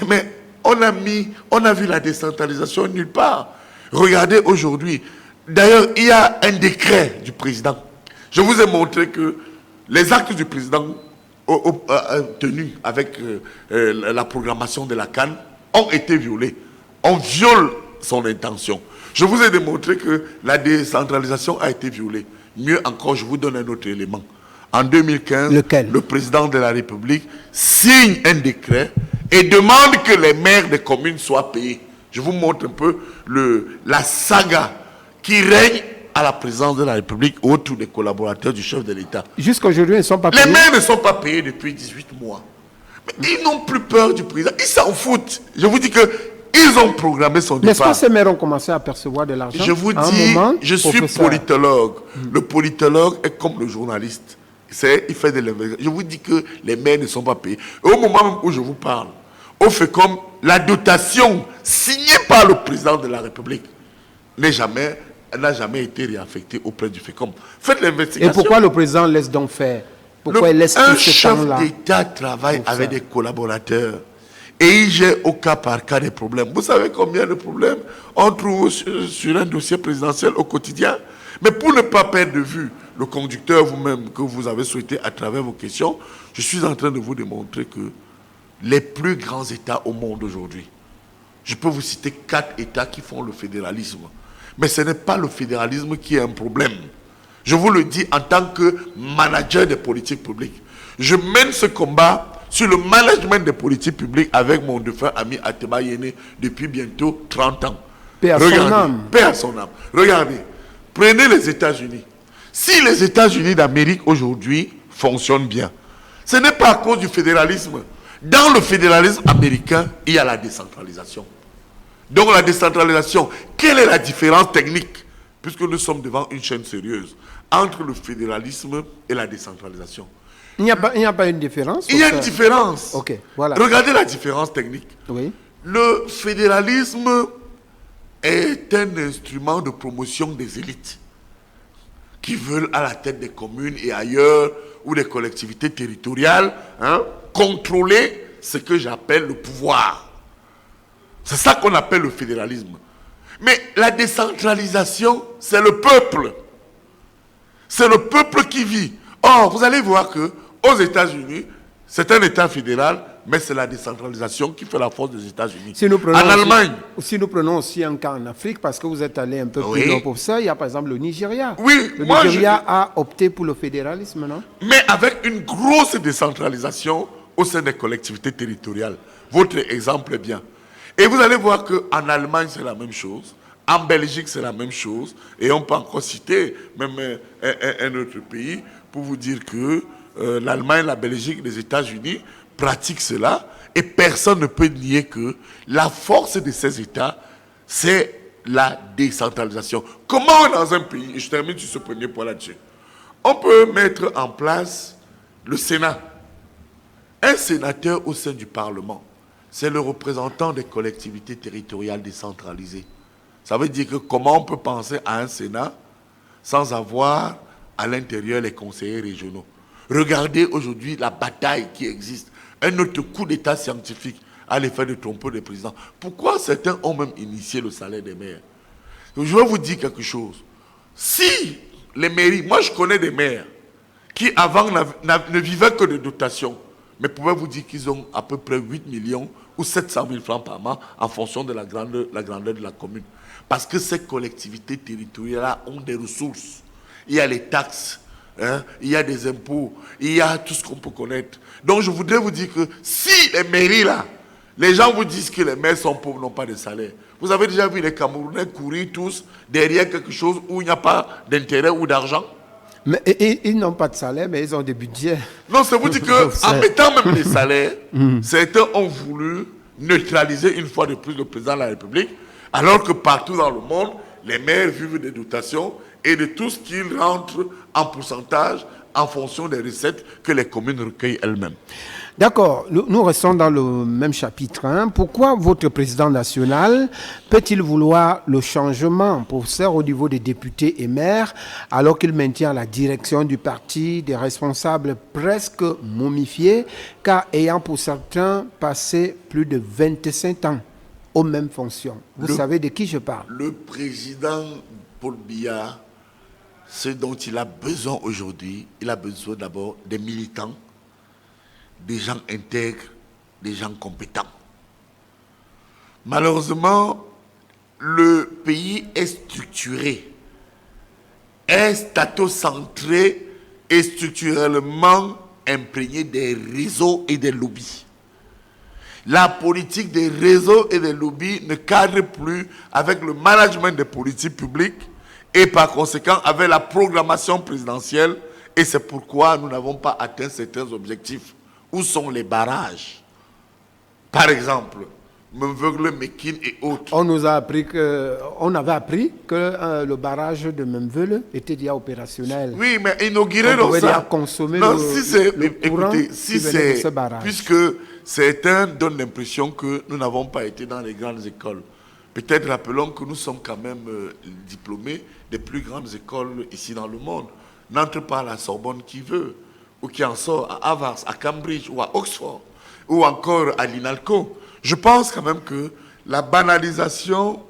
Mais on a vu la décentralisation nulle part. Regardez aujourd'hui. D'ailleurs, il y a un décret du président. Je vous ai montré que les actes du président tenus avec la programmation de la CAN ont été violés. On viole son intention. Je vous ai démontré que la décentralisation a été violée. Mieux encore, je vous donne un autre élément. En 2015, le président de la République signe un décret et demande que les maires des communes soient payés. Je vous montre un peu la saga qui règne à la présidence de la République autour des collaborateurs du chef de l'État. Jusqu'à aujourd'hui, ils ne sont pas payés. Les maires ne sont pas payés depuis 18 mois. Mais ils n'ont plus peur du président. Ils s'en foutent. Je vous dis que Ils ont programmé son N'est-ce pas départ. ces maires ont commencé à percevoir de l'argent? Je vous à un dis, moment, je suis professeur? politologue. Le politologue est comme le journaliste. Il fait de l'investigation. Je vous dis que les maires ne sont pas payés. Et au moment même où je vous parle, on fait comme la dotation signée par le président de la République n'a jamais été réaffectée auprès du FECOM. Faites l'investigation. Et pourquoi le président laisse donc faire? Pourquoi il laisse Un tout ce chef temps-là? d'État travaille pour avec ça? des collaborateurs et il gère au cas par cas des problèmes. Vous savez combien de problèmes on trouve sur un dossier présidentiel au quotidien? Mais pour ne pas perdre de vue le conducteur vous-même que vous avez souhaité à travers vos questions, je suis en train de vous démontrer que les plus grands États au monde aujourd'hui, je peux vous citer 4 États qui font le fédéralisme. Mais ce n'est pas le fédéralisme qui est un problème. Je vous le dis en tant que manager des politiques publiques. Je mène ce combat sur le management des politiques publiques avec mon défunt ami Ateba Yene depuis bientôt 30 ans. Paix à son âme. Paix à son âme. Regardez, prenez les États-Unis. Si les États-Unis d'Amérique aujourd'hui fonctionnent bien, ce n'est pas à cause du fédéralisme. Dans le fédéralisme américain, il y a la décentralisation. Donc la décentralisation, quelle est la différence technique, puisque nous sommes devant une chaîne sérieuse, entre le fédéralisme et la décentralisation? Il n'y a pas une différence? Il y a une différence. Ok, voilà. Regardez la différence technique. Oui. Le fédéralisme est un instrument de promotion des élites qui veulent à la tête des communes et ailleurs, ou des collectivités territoriales, contrôler ce que j'appelle le pouvoir. C'est ça qu'on appelle le fédéralisme. Mais la décentralisation, c'est le peuple. C'est le peuple qui vit. Or, vous allez voir que aux États-Unis, c'est un État fédéral, mais c'est la décentralisation qui fait la force des États-Unis. En Allemagne. Si nous prenons aussi un cas en Afrique, parce que vous êtes allé un peu plus loin pour ça, il y a par exemple le Nigeria. Oui, le Nigeria a opté pour le fédéralisme, non? Mais avec une grosse décentralisation au sein des collectivités territoriales. Votre exemple est bien. Et vous allez voir qu'en Allemagne, c'est la même chose. En Belgique, c'est la même chose. Et on peut encore citer même un autre pays pour vous dire que l'Allemagne, la Belgique, les États-Unis pratiquent cela. Et personne ne peut nier que la force de ces États, c'est la décentralisation. Comment dans un pays, et je termine sur ce premier point là-dessus, on peut mettre en place le Sénat. Un sénateur au sein du Parlement, c'est le représentant des collectivités territoriales décentralisées. Ça veut dire que comment on peut penser à un Sénat sans avoir à l'intérieur les conseillers régionaux? Regardez aujourd'hui la bataille qui existe. Un autre coup d'état scientifique à l'effet de tromper le président. Pourquoi certains ont même initié le salaire des maires? Je vais vous dire quelque chose. Si les mairies, moi je connais des maires qui avant ne vivaient que de dotations, mais pouvaient vous dire qu'ils ont à peu près 8 millions ou 700 000 francs par mois en fonction de la grandeur de la commune. Parce que ces collectivités territoriales-là ont des ressources. Il y a les taxes, il y a des impôts, il y a tout ce qu'on peut connaître. Donc je voudrais vous dire que si les mairies là, les gens vous disent que les maires sont pauvres, n'ont pas de salaire. Vous avez déjà vu les Camerounais courir tous derrière quelque chose où il n'y a pas d'intérêt ou d'argent? Mais ils n'ont pas de salaire, mais ils ont des budgets. Non, c'est vous dire qu'en mettant même les salaires, certains ont voulu neutraliser une fois de plus le président de la République, alors que partout dans le monde, les maires vivent des dotations et de tout ce qu'ils rentrent en pourcentage en fonction des recettes que les communes recueillent elles-mêmes. D'accord, nous restons dans le même chapitre. Pourquoi votre président national peut-il vouloir le changement, professeur, au niveau des députés et maires, alors qu'il maintient la direction du parti des responsables presque momifiés, car ayant pour certains passé plus de 25 ans aux mêmes fonctions? Vous savez de qui je parle? Le président Paul Biya, ce dont il a besoin aujourd'hui, il a besoin d'abord des militants, des gens intègres, des gens compétents. Malheureusement, le pays est structuré, est statocentré et structurellement imprégné des réseaux et des lobbies. La politique des réseaux et des lobbies ne cadre plus avec le management des politiques publiques et par conséquent avec la programmation présidentielle, et c'est pourquoi nous n'avons pas atteint certains objectifs. Où sont les barrages? Par exemple, Memveugle, Mekin et autres. On nous a appris on avait appris que le barrage de Memvele était déjà opérationnel. Oui, mais inaugurer On pouvait ça. déjà consommer Non, le, si c'est, le courant écoutez, qui si venait de c'est, ce barrage. puisque certains donnent l'impression que nous n'avons pas été dans les grandes écoles. Peut-être rappelons que nous sommes quand même diplômés des plus grandes écoles ici dans le monde. N'entre pas à la Sorbonne qui veut, ou qui en sort à Harvard, à Cambridge ou à Oxford, ou encore à l'INALCO. Je pense quand même que la banalisation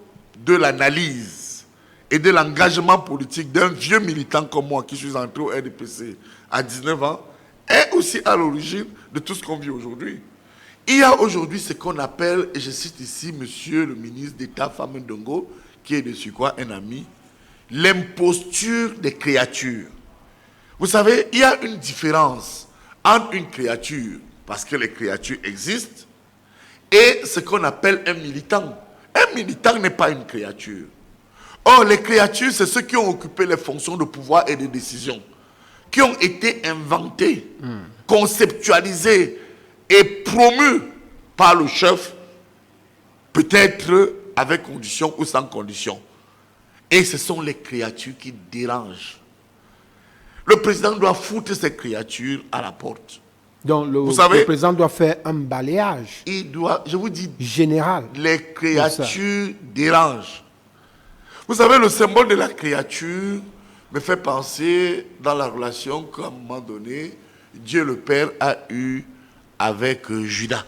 de l'analyse et de l'engagement politique d'un vieux militant comme moi qui suis entré au RDPC à 19 ans est aussi à l'origine de tout ce qu'on vit aujourd'hui. Il y a aujourd'hui ce qu'on appelle, et je cite ici monsieur le ministre d'État Femme Ndongo, qui est dessus quoi, un ami, l'imposture des créatures. Vous savez, il y a une différence entre une créature, parce que les créatures existent, et ce qu'on appelle un militant. Un militant n'est pas une créature. Or, les créatures, c'est ceux qui ont occupé les fonctions de pouvoir et de décision, qui ont été inventés, conceptualisés et promus par le chef, peut-être avec condition ou sans condition. Et ce sont les créatures qui dérangent. Le président doit foutre ces créatures à la porte. Donc Vous savez, le président doit faire un balayage il doit, je vous dis, général. les créatures dérangent. Vous savez, le symbole de la créature me fait penser dans la relation qu'à un moment donné, Dieu le Père a eue avec Judas.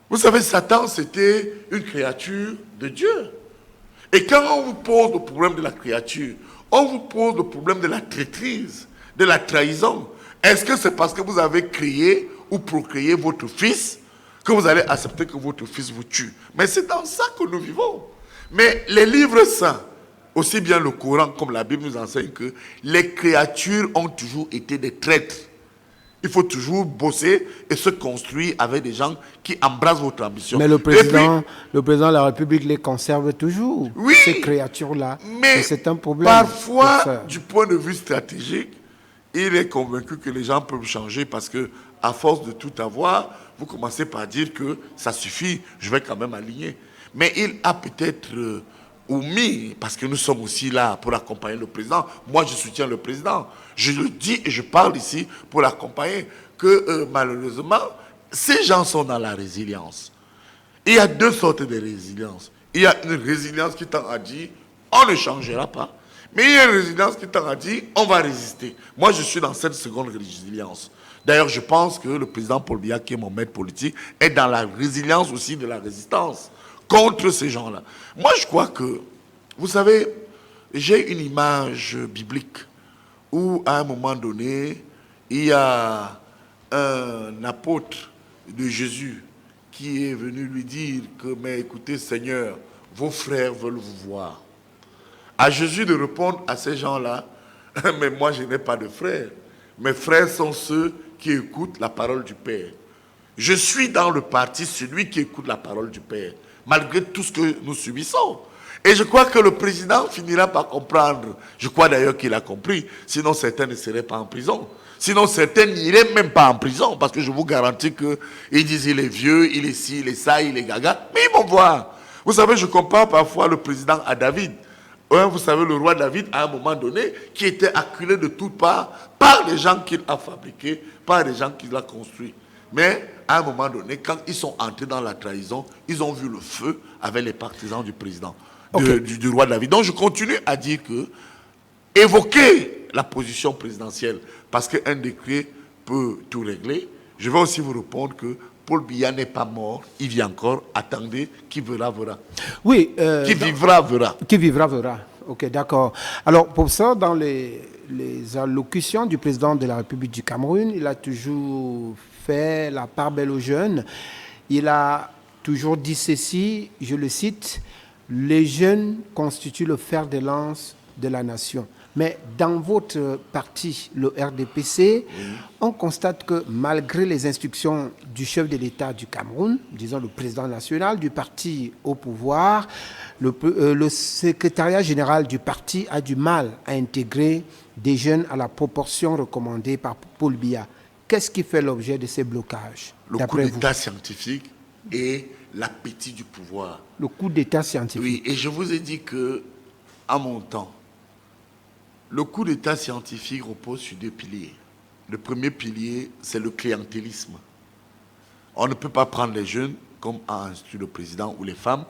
Vous savez, Satan, c'était une créature de Dieu. Et quand on vous pose le problème de la créature, on vous pose le problème de la traîtrise, de la trahison. Est-ce que c'est parce que vous avez créé ou procréé votre fils que vous allez accepter que votre fils vous tue? Mais c'est dans ça que nous vivons. Mais les livres saints, aussi bien le Coran comme la Bible nous enseigne que les créatures ont toujours été des traîtres. Il faut toujours bosser et se construire avec des gens qui embrassent votre ambition. Mais le président de la République les conserve toujours, oui, ces créatures-là. Mais c'est un problème. Parfois, du point de vue stratégique, il est convaincu que les gens peuvent changer parce que, à force de tout avoir, vous commencez par dire que ça suffit, je vais quand même aligner. Mais il a peut-être omis, parce que nous sommes aussi là pour accompagner le président. Moi, je soutiens le président. Je le dis et je parle ici pour l'accompagner, que malheureusement, ces gens sont dans la résilience. Il y a deux sortes de résilience. Il y a une résilience qui tend à dire on ne changera pas. Mais il y a une résilience qui tend à dire on va résister. Moi, je suis dans cette seconde résilience. D'ailleurs, je pense que le président Paul Biya, qui est mon maître politique, est dans la résilience aussi de la résistance contre ces gens-là. Moi, je crois que, vous savez, j'ai une image biblique où, à un moment donné, il y a un apôtre de Jésus qui est venu lui dire que, mais écoutez, Seigneur, vos frères veulent vous voir. À Jésus de répondre à ces gens-là, mais moi, je n'ai pas de frères. Mes frères sont ceux qui écoutent la parole du Père. Je suis dans le parti celui qui écoute la parole du Père, malgré tout ce que nous subissons. Et je crois que le président finira par comprendre. Je crois d'ailleurs qu'il a compris. Sinon, certains ne seraient pas en prison. Sinon, certains n'iraient même pas en prison. Parce que je vous garantis qu'ils disent il est vieux, il est ci, il est ça, il est gaga. Mais ils vont voir. Vous savez, je compare parfois le président à David. Vous savez, le roi David, à un moment donné, qui était acculé de toutes parts par les gens qu'il a fabriqués, par les gens qu'il a construits. Mais à un moment donné, quand ils sont entrés dans la trahison, ils ont vu le feu avec les partisans du président, du roi David. Donc je continue à dire que évoquer la position présidentielle, parce qu'un décret peut tout régler, je vais aussi vous répondre que Paul Biya n'est pas mort, il vit encore. Attendez, qui verra, verra. Oui. Qui vivra, verra. Qui vivra, verra. Ok, d'accord. Alors, pour ça, dans les allocutions du président de la République du Cameroun, il a toujours fait la part belle aux jeunes. Il a toujours dit ceci, je le cite, « Les jeunes constituent le fer de lance de la nation ». Mais dans votre parti, le RDPC, on constate que malgré les instructions du chef de l'État du Cameroun, disons le président national du parti au pouvoir, le secrétariat général du parti a du mal à intégrer des jeunes à la proportion recommandée par Paul Biya. Qu'est-ce qui fait l'objet de ces blocages? Le coup d'État scientifique et l'appétit du pouvoir. Le coup d'État scientifique. Oui, et je vous ai dit que, à mon temps, le coup d'État scientifique repose sur 2 piliers. Le premier pilier, c'est le clientélisme. On ne peut pas prendre les jeunes, comme a instruit le président, ou les femmes,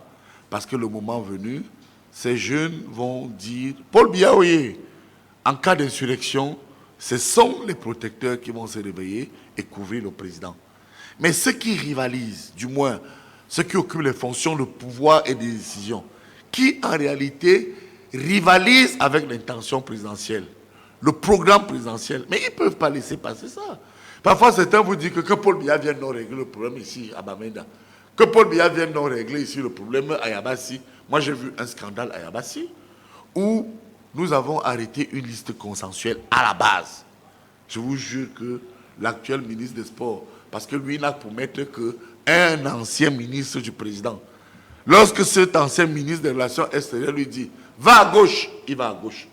parce que le moment venu, ces jeunes vont dire « Paul Biya, oui, en cas d'insurrection, ce sont les protecteurs qui vont se réveiller et couvrir le président. » Mais ceux qui rivalisent, du moins ceux qui occupent les fonctions de pouvoir et de décision, qui en réalité rivalisent avec l'intention présidentielle, le programme présidentiel, mais ils ne peuvent pas laisser passer ça. Parfois, certains vous disent que Paul Biya vienne non régler le problème ici à Bamenda, que Paul Biya vienne non régler ici le problème à Yabassi. Moi, j'ai vu un scandale à Yabassi où nous avons arrêté une liste consensuelle à la base. Je vous jure que l'actuel ministre des Sports, parce que lui n'a pour mettre qu'un ancien ministre du président. Lorsque cet ancien ministre des Relations extérieures lui dit « Va à gauche », il va à gauche.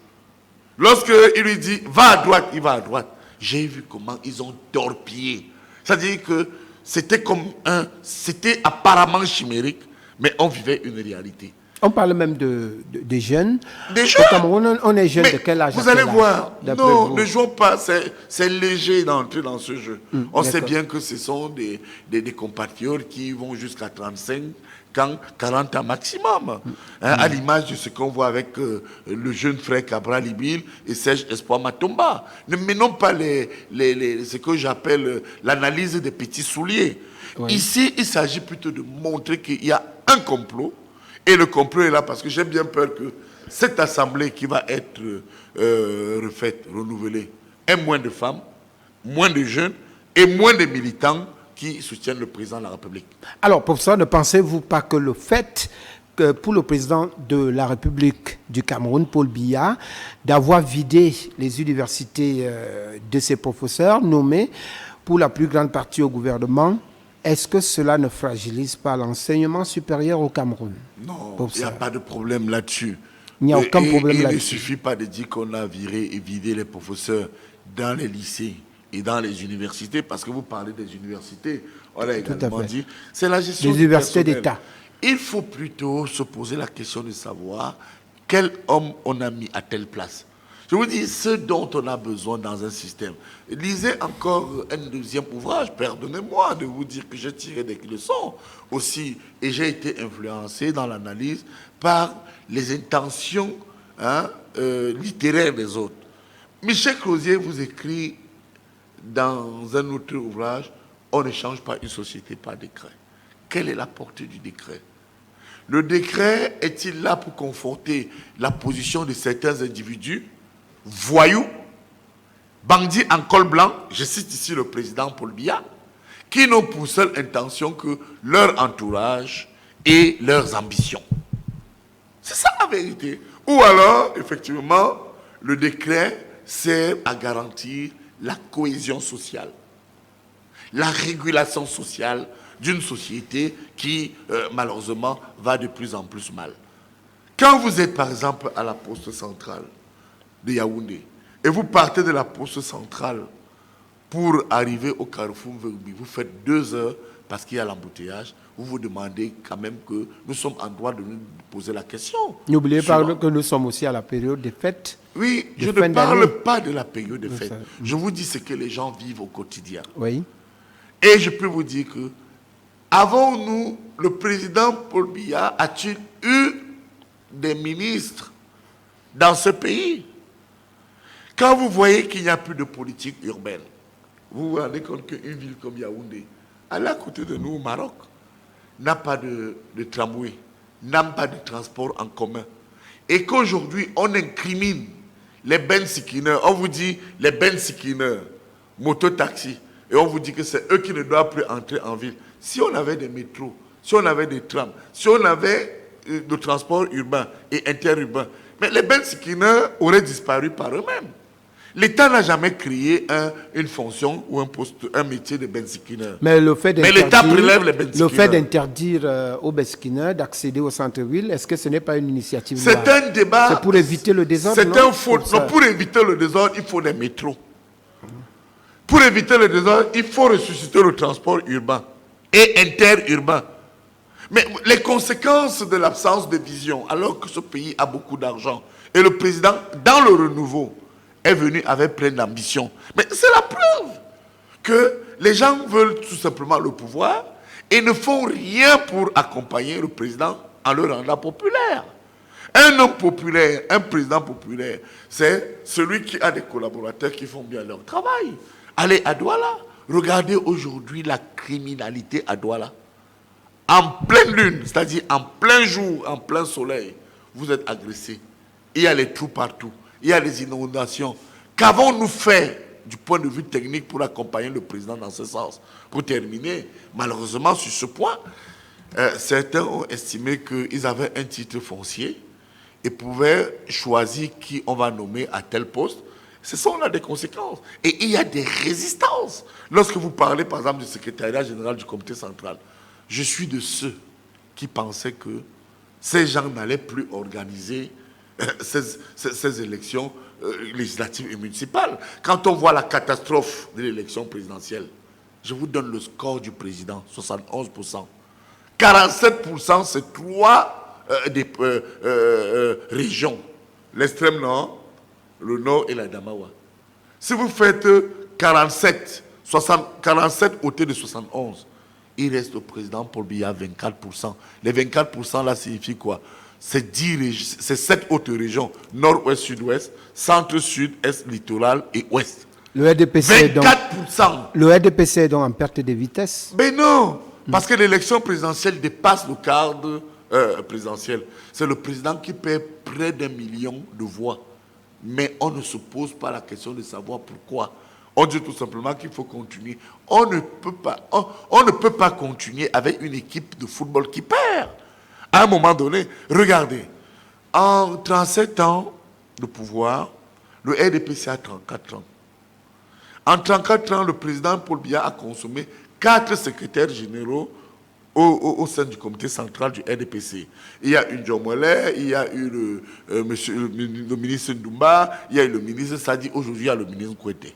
Lorsqu'il lui dit « Va à droite », il va à droite. J'ai vu comment ils ont torpillé. C'est-à-dire que c'était apparemment chimérique, mais on vivait une réalité. On parle même des jeunes. Des jeunes. Au Cameroun, on est jeune de quel âge? Vous allez voir. Non, ne jouons pas. C'est léger d'entrer dans ce jeu. On sait bien que ce sont des compatriotes qui vont jusqu'à 35, 40 ans maximum. À l'image de ce qu'on voit avec le jeune frère Cabral Libil et Serge Espoir Matomba. Ne menons pas ce que j'appelle l'analyse des petits souliers. Oui. Ici, il s'agit plutôt de montrer qu'il y a un complot. Et le complot est là parce que j'ai bien peur que cette assemblée qui va être refaite, renouvelée, ait moins de femmes, moins de jeunes et moins de militants qui soutiennent le président de la République. Alors, professeur, ne pensez-vous pas que le fait que pour le président de la République du Cameroun, Paul Biya, d'avoir vidé les universités de ses professeurs nommés pour la plus grande partie au gouvernement, est-ce que cela ne fragilise pas l'enseignement supérieur au Cameroun? Non, il n'y a pas de problème là-dessus. Il n'y a aucun problème là-dessus. Il ne suffit pas de dire qu'on a viré et vidé les professeurs dans les lycées et dans les universités, parce que vous parlez des universités, on a également dit, c'est la gestion des universités d'État. Il faut plutôt se poser la question de savoir quel homme on a mis à telle place. Je vous dis, ce dont on a besoin dans un système. Lisez encore un deuxième ouvrage, pardonnez-moi de vous dire que j'ai tiré des leçons aussi, et j'ai été influencé dans l'analyse par les intentions littéraires des autres. Michel Crozier vous écrit dans un autre ouvrage, on ne change pas une société par décret. Quelle est la portée du décret? Le décret est-il là pour conforter la position de certains individus voyous, bandits en col blanc, je cite ici le président Paul Biya, qui n'ont pour seule intention que leur entourage et leurs ambitions. C'est ça la vérité. Ou alors, effectivement, le décret sert à garantir la cohésion sociale, la régulation sociale d'une société qui, malheureusement, va de plus en plus mal. Quand vous êtes, par exemple, à la poste centrale de Yaoundé, et vous partez de la poste centrale pour arriver au carrefour Verbi, vous faites 2 heures parce qu'il y a l'embouteillage, vous vous demandez quand même que nous sommes en droit de nous poser la question. N'oubliez pas que nous sommes aussi à la période des fêtes. Oui, je ne parle pas de la période des fêtes. Je vous dis ce que les gens vivent au quotidien. Oui. Et je peux vous dire que, avons-nous, le président Paul Biya, a-t-il eu des ministres dans ce pays? Quand vous voyez qu'il n'y a plus de politique urbaine, vous vous rendez compte qu'une ville comme Yaoundé, à côté de nous au Maroc, n'a pas de tramway, n'a pas de transport en commun. Et qu'aujourd'hui, on incrimine les bensikineurs. On vous dit les bensikineurs, moto-taxi. Et on vous dit que c'est eux qui ne doivent plus entrer en ville. Si on avait des métros, si on avait des trams, si on avait le transport urbain et interurbain, mais les bensikineurs auraient disparu par eux-mêmes. L'État n'a jamais créé une fonction ou un poste, un métier de bensikineur. Mais l'État prélève les bensikineurs. Le fait d'interdire aux bensikineurs d'accéder au centre-ville, est-ce que ce n'est pas une initiative? C'est un débat. C'est pour éviter le désordre? C'est un faux. Non, pour éviter le désordre, il faut des métros. Pour éviter le désordre, il faut ressusciter le transport urbain et interurbain. Mais les conséquences de l'absence de vision, alors que ce pays a beaucoup d'argent, et le président, dans le renouveau, est venu avec plein d'ambition. Mais c'est la preuve que les gens veulent tout simplement le pouvoir et ne font rien pour accompagner le président en le rendant populaire. Un homme populaire, un président populaire, c'est celui qui a des collaborateurs qui font bien leur travail. Allez à Douala, regardez aujourd'hui la criminalité à Douala. En pleine lune, c'est-à-dire en plein jour, en plein soleil, vous êtes agressé. Il y a les trous partout, il y a les inondations. Qu'avons-nous fait du point de vue technique pour accompagner le président dans ce sens? Pour terminer, malheureusement sur ce point, certains ont estimé qu'ils avaient un titre foncier et pouvaient choisir qui on va nommer à tel poste. C'est ça, on a des conséquences. Et il y a des résistances. Lorsque vous parlez, par exemple, du secrétariat général du comité central, je suis de ceux qui pensaient que ces gens n'allaient plus organiser ces élections législatives et municipales. Quand on voit la catastrophe de l'élection présidentielle, je vous donne le score du président, 71%. 47%, c'est trois régions. L'extrême nord, le nord et la Damawa. Si vous faites 47 ôté de 71, il reste au président Paul Biya 24%. Les 24% là signifient quoi? C'est 7 autres régions, nord-ouest, sud-ouest, centre, sud, est, littoral et ouest. Le RDPC 24%. Le RDPC est donc en perte de vitesse. Mais non, parce que l'élection présidentielle dépasse le cadre présidentiel. C'est le président qui paie près d'1 million de voix. Mais on ne se pose pas la question de savoir pourquoi. On dit tout simplement qu'il faut continuer. On ne peut pas continuer avec une équipe de football qui perd. À un moment donné, regardez, en 37 ans de pouvoir, le RDPC a 34 ans. En 34 ans, le président Paul Biya a consommé 4 secrétaires généraux au sein du comité central du RDPC. Il y a eu John Moller, il y a eu le ministre Ndoumba, il y a eu le ministre Sadi, aujourd'hui il y a le ministre Kouete.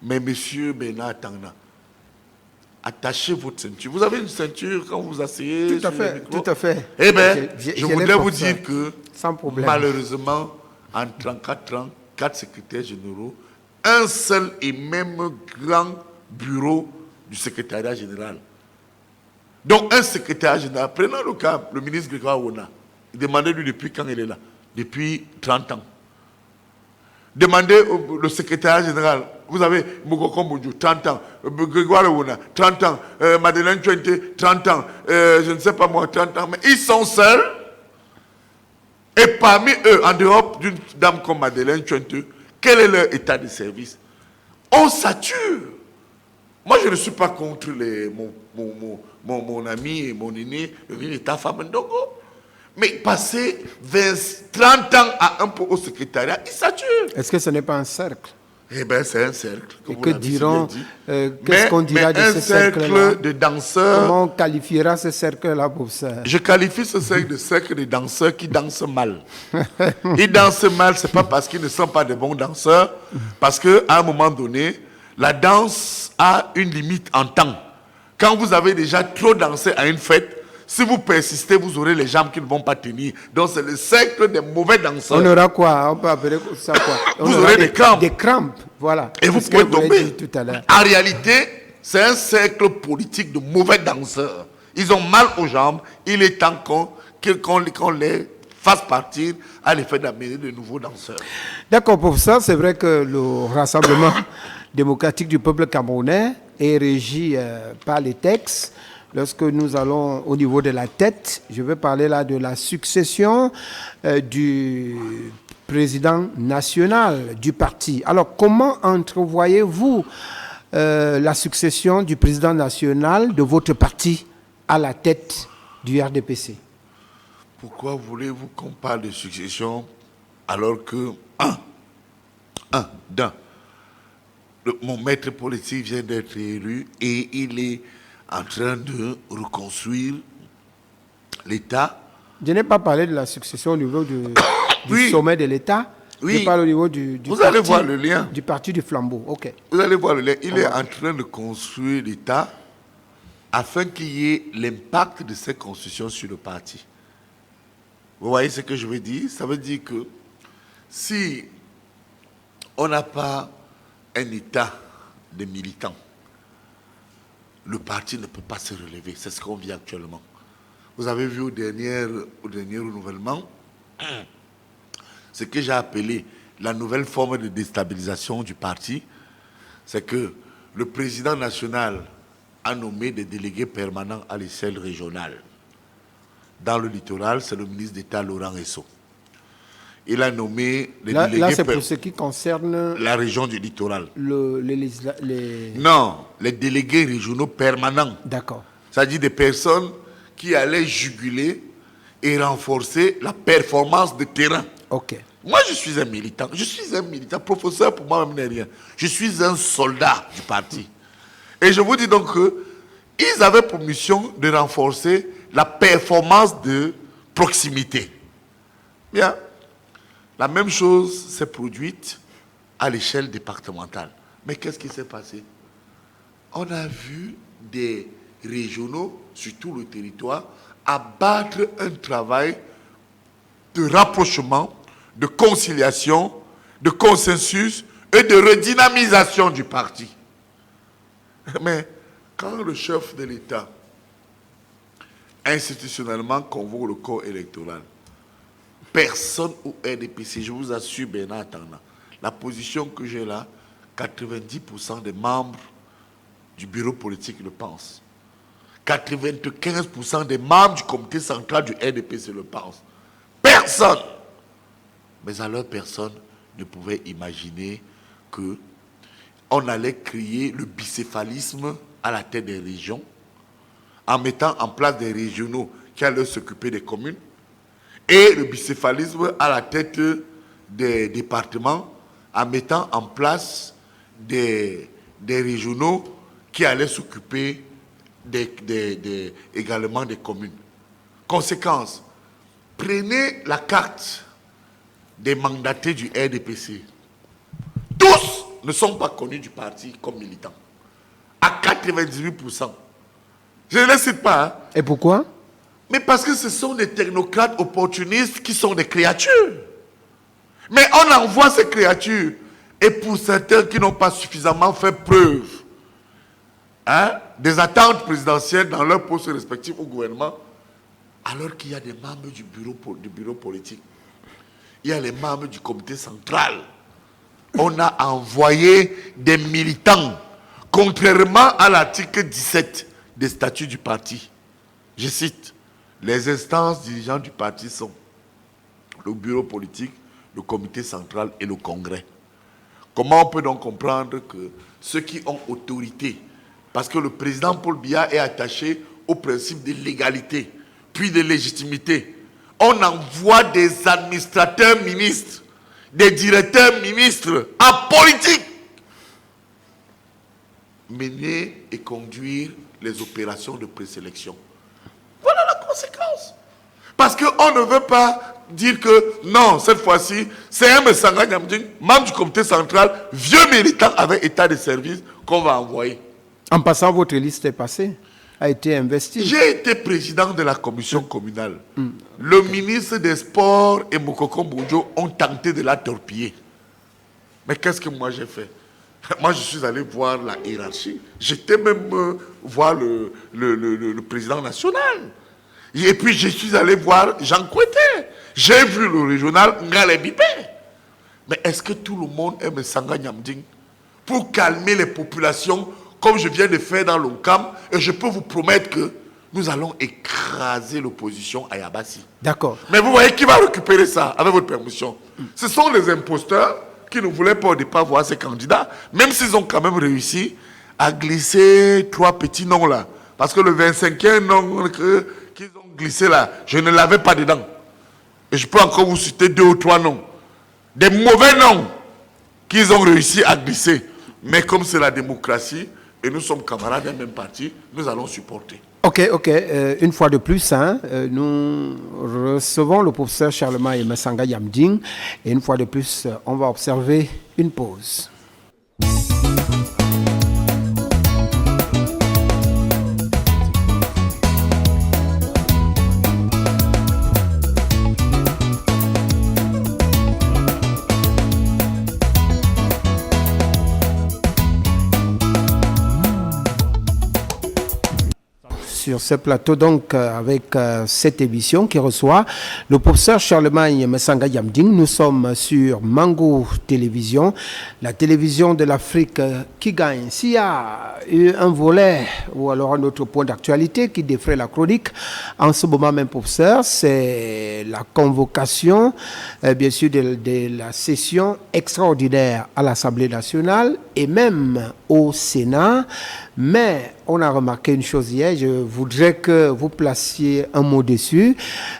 Mais monsieur Bernard Tangna, attachez votre ceinture. Vous avez une ceinture quand vous asseyez tout à fait, tout à fait. Eh bien, je voudrais vous dire que, sans problème, malheureusement, en 34 ans, 4 secrétaires généraux, un seul et même grand bureau du secrétariat général. Donc, un secrétaire général, prenons le cas, le ministre Grégoire Wona, il demandait lui depuis quand il est là? Depuis 30 ans. Demandez le secrétaire général, vous avez Mokoko Mbunju, 30 ans, Grégoire Wona, 30 ans, Madeleine Chuente, 30 ans, je ne sais pas moi, 30 ans, mais ils sont seuls. Et parmi eux, en dehors d'une dame comme Madeleine Chuente, quel est leur état de service? On sature. Moi, je ne suis pas contre mon ami et mon aîné, le ministre Famendongo. Mais passer 30 ans à un peu au secrétariat, il sature. Est-ce que ce n'est pas un cercle? Eh bien, c'est un cercle. Et que diront, qu'est-ce qu'on dira de ce cercle-là? Un cercle de danseurs. Comment on qualifiera ce cercle-là pour ça? Je qualifie ce cercle de cercle de danseurs qui dansent mal. Ils dansent mal, ce n'est pas parce qu'ils ne sont pas de bons danseurs, parce qu'à un moment donné, la danse a une limite en temps. Quand vous avez déjà trop dansé à une fête, si vous persistez, vous aurez les jambes qui ne vont pas tenir. Donc c'est le cercle des mauvais danseurs. On aura quoi? On peut appeler ça quoi? Vous aurez des crampes. Des crampes, voilà. Et vous pouvez tomber. Tout à l'heure. En réalité, c'est un cercle politique de mauvais danseurs. Ils ont mal aux jambes. Il est temps qu'on les fasse partir à l'effet d'amener de nouveaux danseurs. D'accord, pour ça, c'est vrai que le Rassemblement démocratique du peuple camerounais est régi par les textes. Lorsque nous allons au niveau de la tête, je vais parler là de la succession du président national du parti. Alors, comment entrevoyez-vous la succession du président national de votre parti à la tête du RDPC? Pourquoi voulez-vous qu'on parle de succession alors que, mon maître politique vient d'être élu et il est en train de reconstruire l'État? Je n'ai pas parlé de la succession au niveau du Oui. sommet de l'État. Oui. Je parle au niveau du Vous parti, allez voir le lien. Du parti du flambeau. OK. Vous allez voir le lien. Il est en train de construire l'État afin qu'il y ait l'impact de cette constitution sur le parti. Vous voyez ce que je veux dire? Ça veut dire que si on n'a pas un état de militants, le parti ne peut pas se relever. C'est ce qu'on vit actuellement. Vous avez vu au dernier renouvellement, ce que j'ai appelé la nouvelle forme de déstabilisation du parti, c'est que le président national a nommé des délégués permanents à l'échelle régionale. Dans le littoral, c'est le ministre d'État Laurent Esso. Il a nommé les délégués... Là, c'est pour ce qui concerne... la région du littoral. Non, les délégués régionaux permanents. D'accord. C'est-à-dire des personnes qui allaient juguler et renforcer la performance de terrain. Ok. Moi, je suis un militant. Je suis un militant. Professeur, pour moi, même n'est rien. Je suis un soldat du parti. Et je vous dis donc qu'ils avaient pour mission de renforcer la performance de proximité. Bien. La même chose s'est produite à l'échelle départementale. Mais qu'est-ce qui s'est passé? On a vu des régionaux sur tout le territoire abattre un travail de rapprochement, de conciliation, de consensus et de redynamisation du parti. Mais quand le chef de l'État institutionnellement convoque le corps électoral, personne au RDPC, je vous assure, Bernard Tanda, la position que j'ai là, 90% des membres du bureau politique le pensent. 95% des membres du comité central du RDPC le pensent. Personne. Mais alors personne ne pouvait imaginer que on allait créer le bicéphalisme à la tête des régions en mettant en place des régionaux qui allaient s'occuper des communes et le bicéphalisme à la tête des départements en mettant en place des régionaux qui allaient s'occuper également des communes. Conséquence, prenez la carte des mandatés du RDPC. Tous ne sont pas connus du parti comme militants. À 98%. Je ne les cite pas. Hein. Et pourquoi? Mais parce que ce sont des technocrates opportunistes qui sont des créatures. Mais on envoie ces créatures. Et pour certains qui n'ont pas suffisamment fait preuve des attentes présidentielles dans leurs postes respectifs au gouvernement, alors qu'il y a des membres du bureau politique, il y a les membres du comité central. On a envoyé des militants, contrairement à l'article 17 des statuts du parti. Je cite, les instances dirigeantes du parti sont le bureau politique, le comité central et le congrès. Comment on peut donc comprendre que ceux qui ont autorité, parce que le président Paul Biya est attaché au principe de légalité, puis de légitimité, on envoie des administrateurs ministres, des directeurs ministres en politique, mener et conduire les opérations de présélection. Voilà la conséquence. Parce qu'on ne veut pas dire que non, cette fois-ci, c'est un Messanga Nyamding, membre du comité central, vieux militant avec état de service qu'on va envoyer. En passant, votre liste est passée, a été investie. J'ai été président de la commission communale. Le ministre des Sports et Mokoko Mboujo ont tenté de la torpiller. Mais qu'est-ce que moi j'ai fait? Moi, je suis allé voir la hiérarchie. J'étais même voir le président national. Et puis, je suis allé voir Jean Koueté. J'ai vu le régional Ngale Bipé. Mais est-ce que tout le monde aime Sanga Nyamding pour calmer les populations comme je viens de faire dans l'ONCAM? Et je peux vous promettre que nous allons écraser l'opposition à Yabassi. D'accord. Mais vous voyez qui va récupérer ça, avec votre permission? Ce sont les imposteurs qui ne voulaient pas au départ voir ces candidats, même s'ils ont quand même réussi à glisser 3 petits noms là. Parce que le 25e nom qu'ils ont glissé là, je ne l'avais pas dedans. Et je peux encore vous citer 2 ou 3 noms. Des mauvais noms qu'ils ont réussi à glisser. Mais comme c'est la démocratie, et nous sommes camarades d'un même parti, nous allons supporter. Ok. Une fois de plus, nous recevons le professeur Charlemagne Messanga Nyamding. Et une fois de plus, on va observer une pause. sur ce plateau donc avec cette émission qui reçoit le professeur Charlemagne Messanga Yamding. Nous sommes sur Mango Télévision, la télévision de l'Afrique qui gagne. S'il y a eu un volet ou alors un autre point d'actualité qui défraie la chronique en ce moment même, professeur, c'est la convocation bien sûr de la session extraordinaire à l'Assemblée nationale et même au Sénat. Mais on a remarqué une chose hier, je voudrais que vous placiez un mot dessus.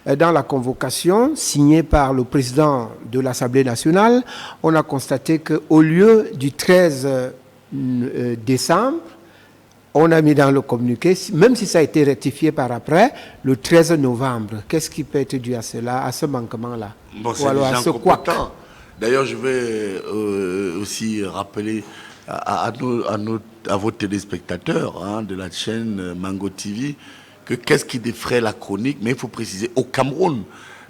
Dans la convocation signée par le président de l'Assemblée nationale, on a constaté qu'au lieu du 13 décembre, on a mis dans le communiqué, même si ça a été rectifié par après, le 13 novembre. Qu'est-ce qui peut être dû à cela, à ce manquement-là? Bon, c'est des gens compétents. D'ailleurs, je vais aussi rappeler à vos téléspectateurs de la chaîne Mango TV que qu'est-ce qui défraie la chronique, mais il faut préciser au Cameroun.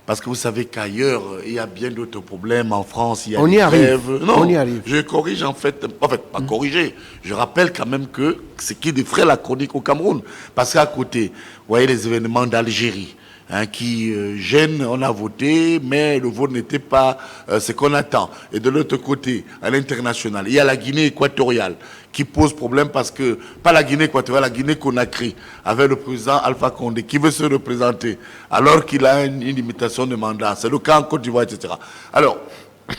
Parce que vous savez qu'ailleurs, il y a bien d'autres problèmes. En France, il y a des grèves. Non, on y arrive. Je corrige en fait pas corriger. Je rappelle quand même que ce qui défraie la chronique au Cameroun. Parce qu'à côté, vous voyez les événements d'Algérie. Qui gêne, on a voté, mais le vote n'était pas ce qu'on attend. Et de l'autre côté, à l'international, il y a la Guinée équatoriale qui pose problème parce que, pas la Guinée équatoriale, la Guinée Conakry, avec le président Alpha Condé, qui veut se représenter, alors qu'il a une limitation de mandat. C'est le cas en Côte d'Ivoire, etc. Alors,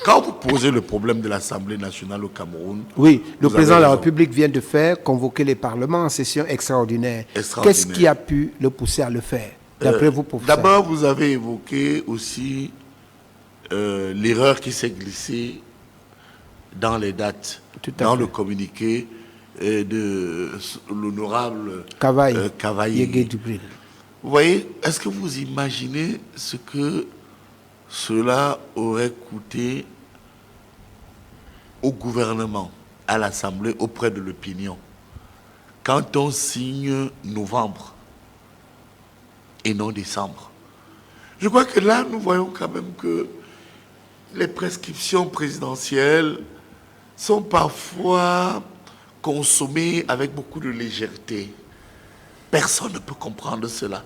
quand vous posez le problème de l'Assemblée nationale au Cameroun... Oui, le président de la République vient de faire convoquer les parlements en session extraordinaire. Qu'est-ce qui a pu le pousser à le faire? D'après vous, professeur. D'abord, vous avez évoqué aussi l'erreur qui s'est glissée dans les dates, dans le communiqué de l'honorable Cavaillé. Vous voyez, est-ce que vous imaginez ce que cela aurait coûté au gouvernement, à l'Assemblée, auprès de l'opinion, quand on signe novembre et non décembre? Je crois que là, nous voyons quand même que les prescriptions présidentielles sont parfois consommées avec beaucoup de légèreté. Personne ne peut comprendre cela.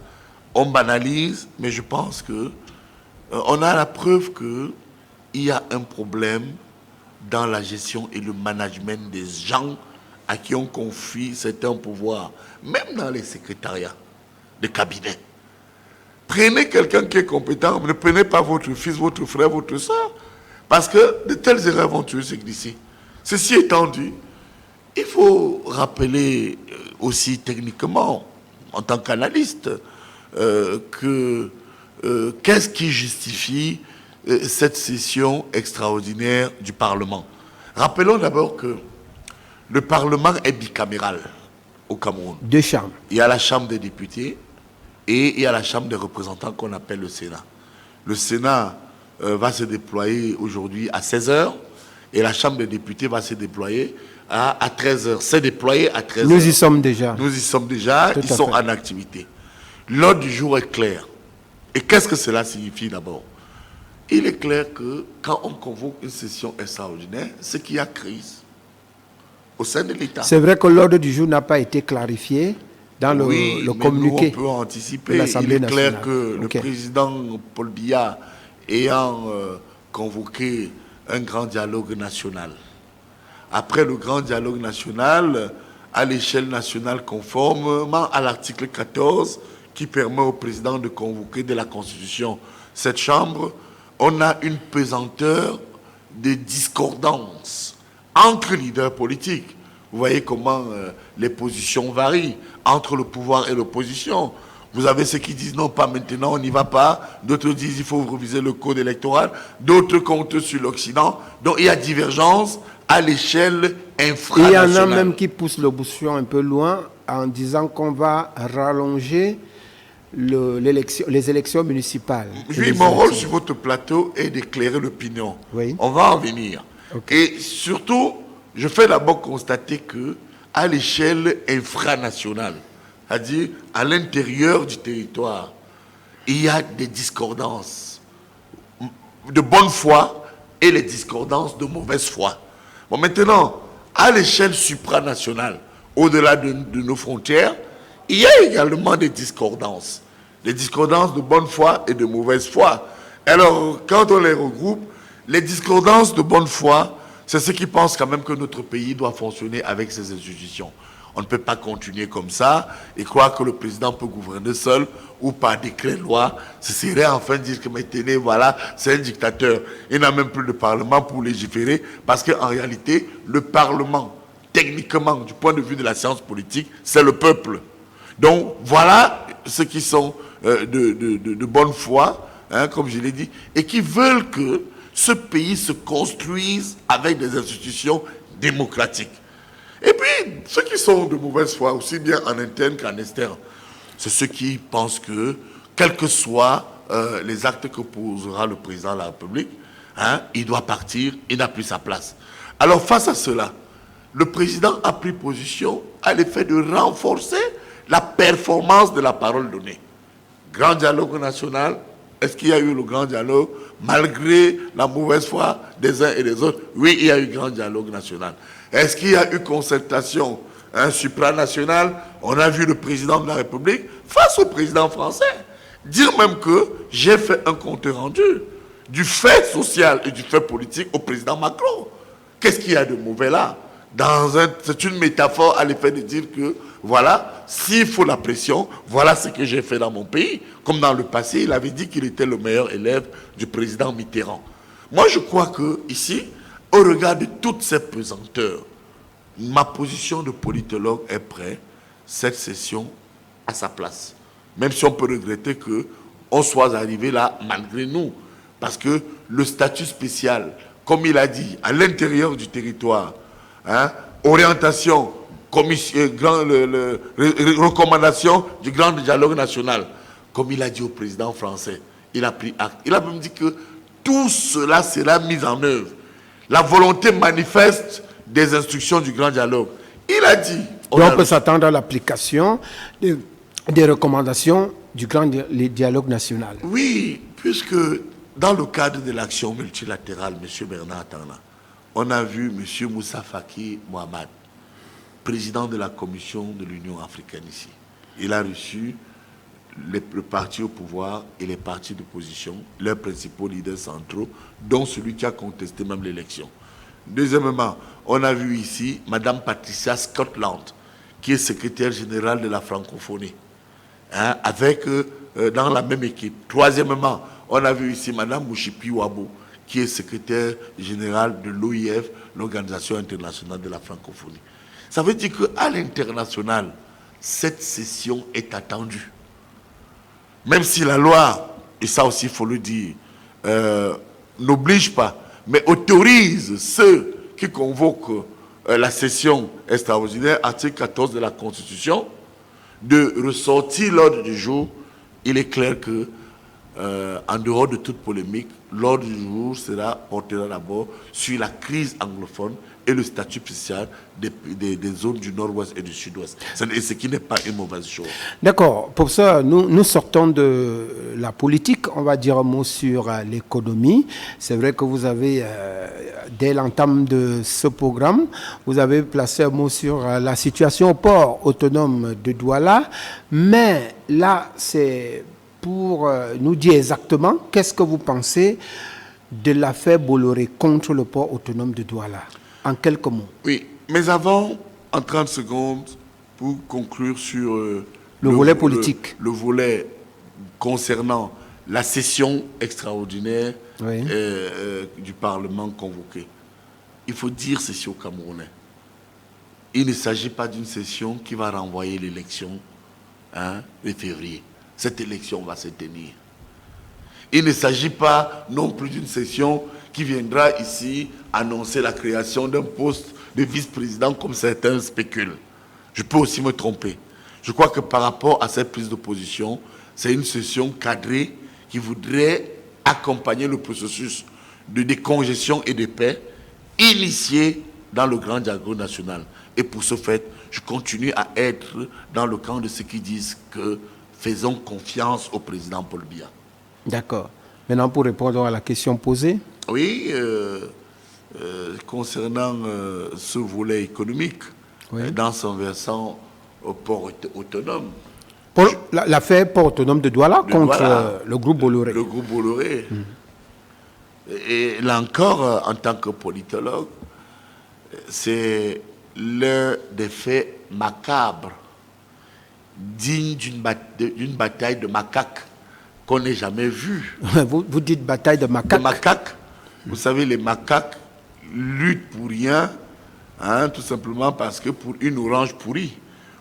On banalise, mais je pense que on a la preuve qu'il y a un problème dans la gestion et le management des gens à qui on confie certains pouvoirs, même dans les secrétariats de cabinet. Prenez quelqu'un qui est compétent, ne prenez pas votre fils, votre frère, votre soeur, parce que de telles erreurs vont tuer se glisser. Ceci étant dit, il faut rappeler aussi techniquement, en tant qu'analyste, qu'est-ce qui justifie cette session extraordinaire du Parlement. Rappelons d'abord que le Parlement est bicaméral au Cameroun. Deux chambres. Il y a la Chambre des députés et il y a la Chambre des représentants qu'on appelle le Sénat. Le Sénat va se déployer aujourd'hui à 16h et la Chambre des députés va se déployer à 13h. C'est déployé à 13h. Nous y sommes déjà. Nous y sommes déjà, ils sont en activité. L'ordre du jour est clair. Et qu'est-ce que cela signifie d'abord? Il est clair que quand on convoque une session extraordinaire, c'est qu'il y a crise au sein de l'État. C'est vrai que l'ordre du jour n'a pas été clarifié dans le communiqué. Nous, on peut anticiper. Il est clair que le président Paul Biya ayant convoqué un grand dialogue national. Après le grand dialogue national, à l'échelle nationale, conformément à l'article 14, qui permet au président de convoquer de la Constitution cette chambre, on a une pesanteur de discordance entre leaders politiques. Vous voyez comment les positions varient entre le pouvoir et l'opposition. Vous avez ceux qui disent non, pas maintenant, on n'y va pas. D'autres disent il faut réviser le code électoral. D'autres comptent sur l'Occident. Donc il y a divergence à l'échelle infranationale. Il y en a même qui poussent le bouchon un peu loin en disant qu'on va rallonger les élections municipales. Oui, mon rôle sur votre plateau est d'éclairer l'opinion. Oui. On va en venir. Okay. Et surtout, je fais d'abord constater que à l'échelle infranationale, c'est-à-dire à l'intérieur du territoire, il y a des discordances de bonne foi et les discordances de mauvaise foi. Bon, maintenant, à l'échelle supranationale, au-delà de nos frontières, il y a également des discordances de bonne foi et de mauvaise foi. Alors, quand on les regroupe, les discordances de bonne foi, c'est ceux qui pensent quand même que notre pays doit fonctionner avec ses institutions. On ne peut pas continuer comme ça et croire que le président peut gouverner seul ou par décret-loi. Ce serait enfin dire que maintenant, voilà, c'est un dictateur. Il n'a même plus de parlement pour légiférer parce qu'en réalité, le parlement, techniquement, du point de vue de la science politique, c'est le peuple. Donc, voilà ceux qui sont de bonne foi, hein, comme je l'ai dit, et qui veulent que ce pays se construise avec des institutions démocratiques. Et puis, ceux qui sont de mauvaise foi, aussi bien en interne qu'en externe, c'est ceux qui pensent que, quels que soient les actes que posera le président de la République, hein, il doit partir, il n'a plus sa place. Alors, face à cela, le président a pris position à l'effet de renforcer la performance de la parole donnée. Grand dialogue national, est-ce qu'il y a eu le grand dialogue malgré la mauvaise foi des uns et des autres? Oui, il y a eu grand dialogue national. Est-ce qu'il y a eu concertation supranationale? On a vu le président de la République face au président français dire même que j'ai fait un compte rendu du fait social et du fait politique au président Macron. Qu'est-ce qu'il y a de mauvais là? C'est une métaphore à l'effet de dire que, voilà, s'il faut la pression, voilà ce que j'ai fait dans mon pays. Comme dans le passé, il avait dit qu'il était le meilleur élève du président Mitterrand. Moi, je crois que ici, au regard de toutes ces pesanteurs, ma position de politologue est prête, cette session à sa place. Même si on peut regretter qu'on soit arrivé là malgré nous. Parce que le statut spécial, comme il a dit, à l'intérieur du territoire, hein, orientation, recommandation du grand dialogue national, comme il a dit au président français, il a pris acte. Il a même dit que tout cela sera mis en œuvre. La volonté manifeste des instructions du grand dialogue. Il a dit... Donc on peut s'attendre à l'application des recommandations du grand dialogue national. Oui, puisque dans le cadre de l'action multilatérale, M. Bernard Tarna, on a vu M. Moussa Faki Mohamed, président de la Commission de l'Union africaine ici. Il a reçu le parti au pouvoir et les partis d'opposition, leurs principaux leaders centraux, dont celui qui a contesté même l'élection. Deuxièmement, on a vu ici Mme Patricia Scotland, qui est secrétaire générale de la francophonie, hein, avec, dans la même équipe. Troisièmement, on a vu ici Mme Mouchipi Wabo, qui est secrétaire général de l'OIF, l'Organisation internationale de la francophonie. Ça veut dire qu'à l'international, cette session est attendue. Même si la loi, et ça aussi il faut le dire, n'oblige pas, mais autorise ceux qui convoquent la session extraordinaire, article 14 de la Constitution, de ressortir l'ordre du jour. Il est clair que, en dehors de toute polémique, l'ordre du jour portera d'abord sur la crise anglophone et le statut spécial des zones du nord-ouest et du sud-ouest. Ce qui n'est pas une mauvaise chose. D'accord. Pour ça, nous sortons de la politique. On va dire un mot sur l'économie. C'est vrai que vous avez, dès l'entame de ce programme, vous avez placé un mot sur la situation au port autonome de Douala. Mais là, c'est pour nous dire exactement qu'est-ce que vous pensez de l'affaire Bolloré contre le port autonome de Douala. En quelques mots. Oui, mais avant, en 30 secondes, pour conclure sur le volet politique. Le volet concernant la session extraordinaire du Parlement convoqué. Il faut dire ceci aux Camerounais. Il ne s'agit pas d'une session qui va renvoyer l'élection de février. Cette élection va se tenir. Il ne s'agit pas non plus d'une session qui viendra ici annoncer la création d'un poste de vice-président comme certains spéculent. Je peux aussi me tromper. Je crois que par rapport à cette prise de position, c'est une session cadrée qui voudrait accompagner le processus de décongestion et de paix initié dans le grand dialogue national. Et pour ce fait, je continue à être dans le camp de ceux qui disent que faisons confiance au président Paul Biya. D'accord. Maintenant, pour répondre à la question posée. Oui, concernant ce volet économique, dans son versant, au port autonome. Pour l'affaire port autonome de Douala contre Douala, le groupe Bolloré. Le groupe Bolloré. Et là encore, en tant que politologue, c'est l'un des faits macabres, digne d'une bataille de macaques qu'on n'ait jamais vue. Vous dites bataille de macaques. De macaques. Vous savez, les macaques luttent pour rien, hein, tout simplement parce que pour une orange pourrie,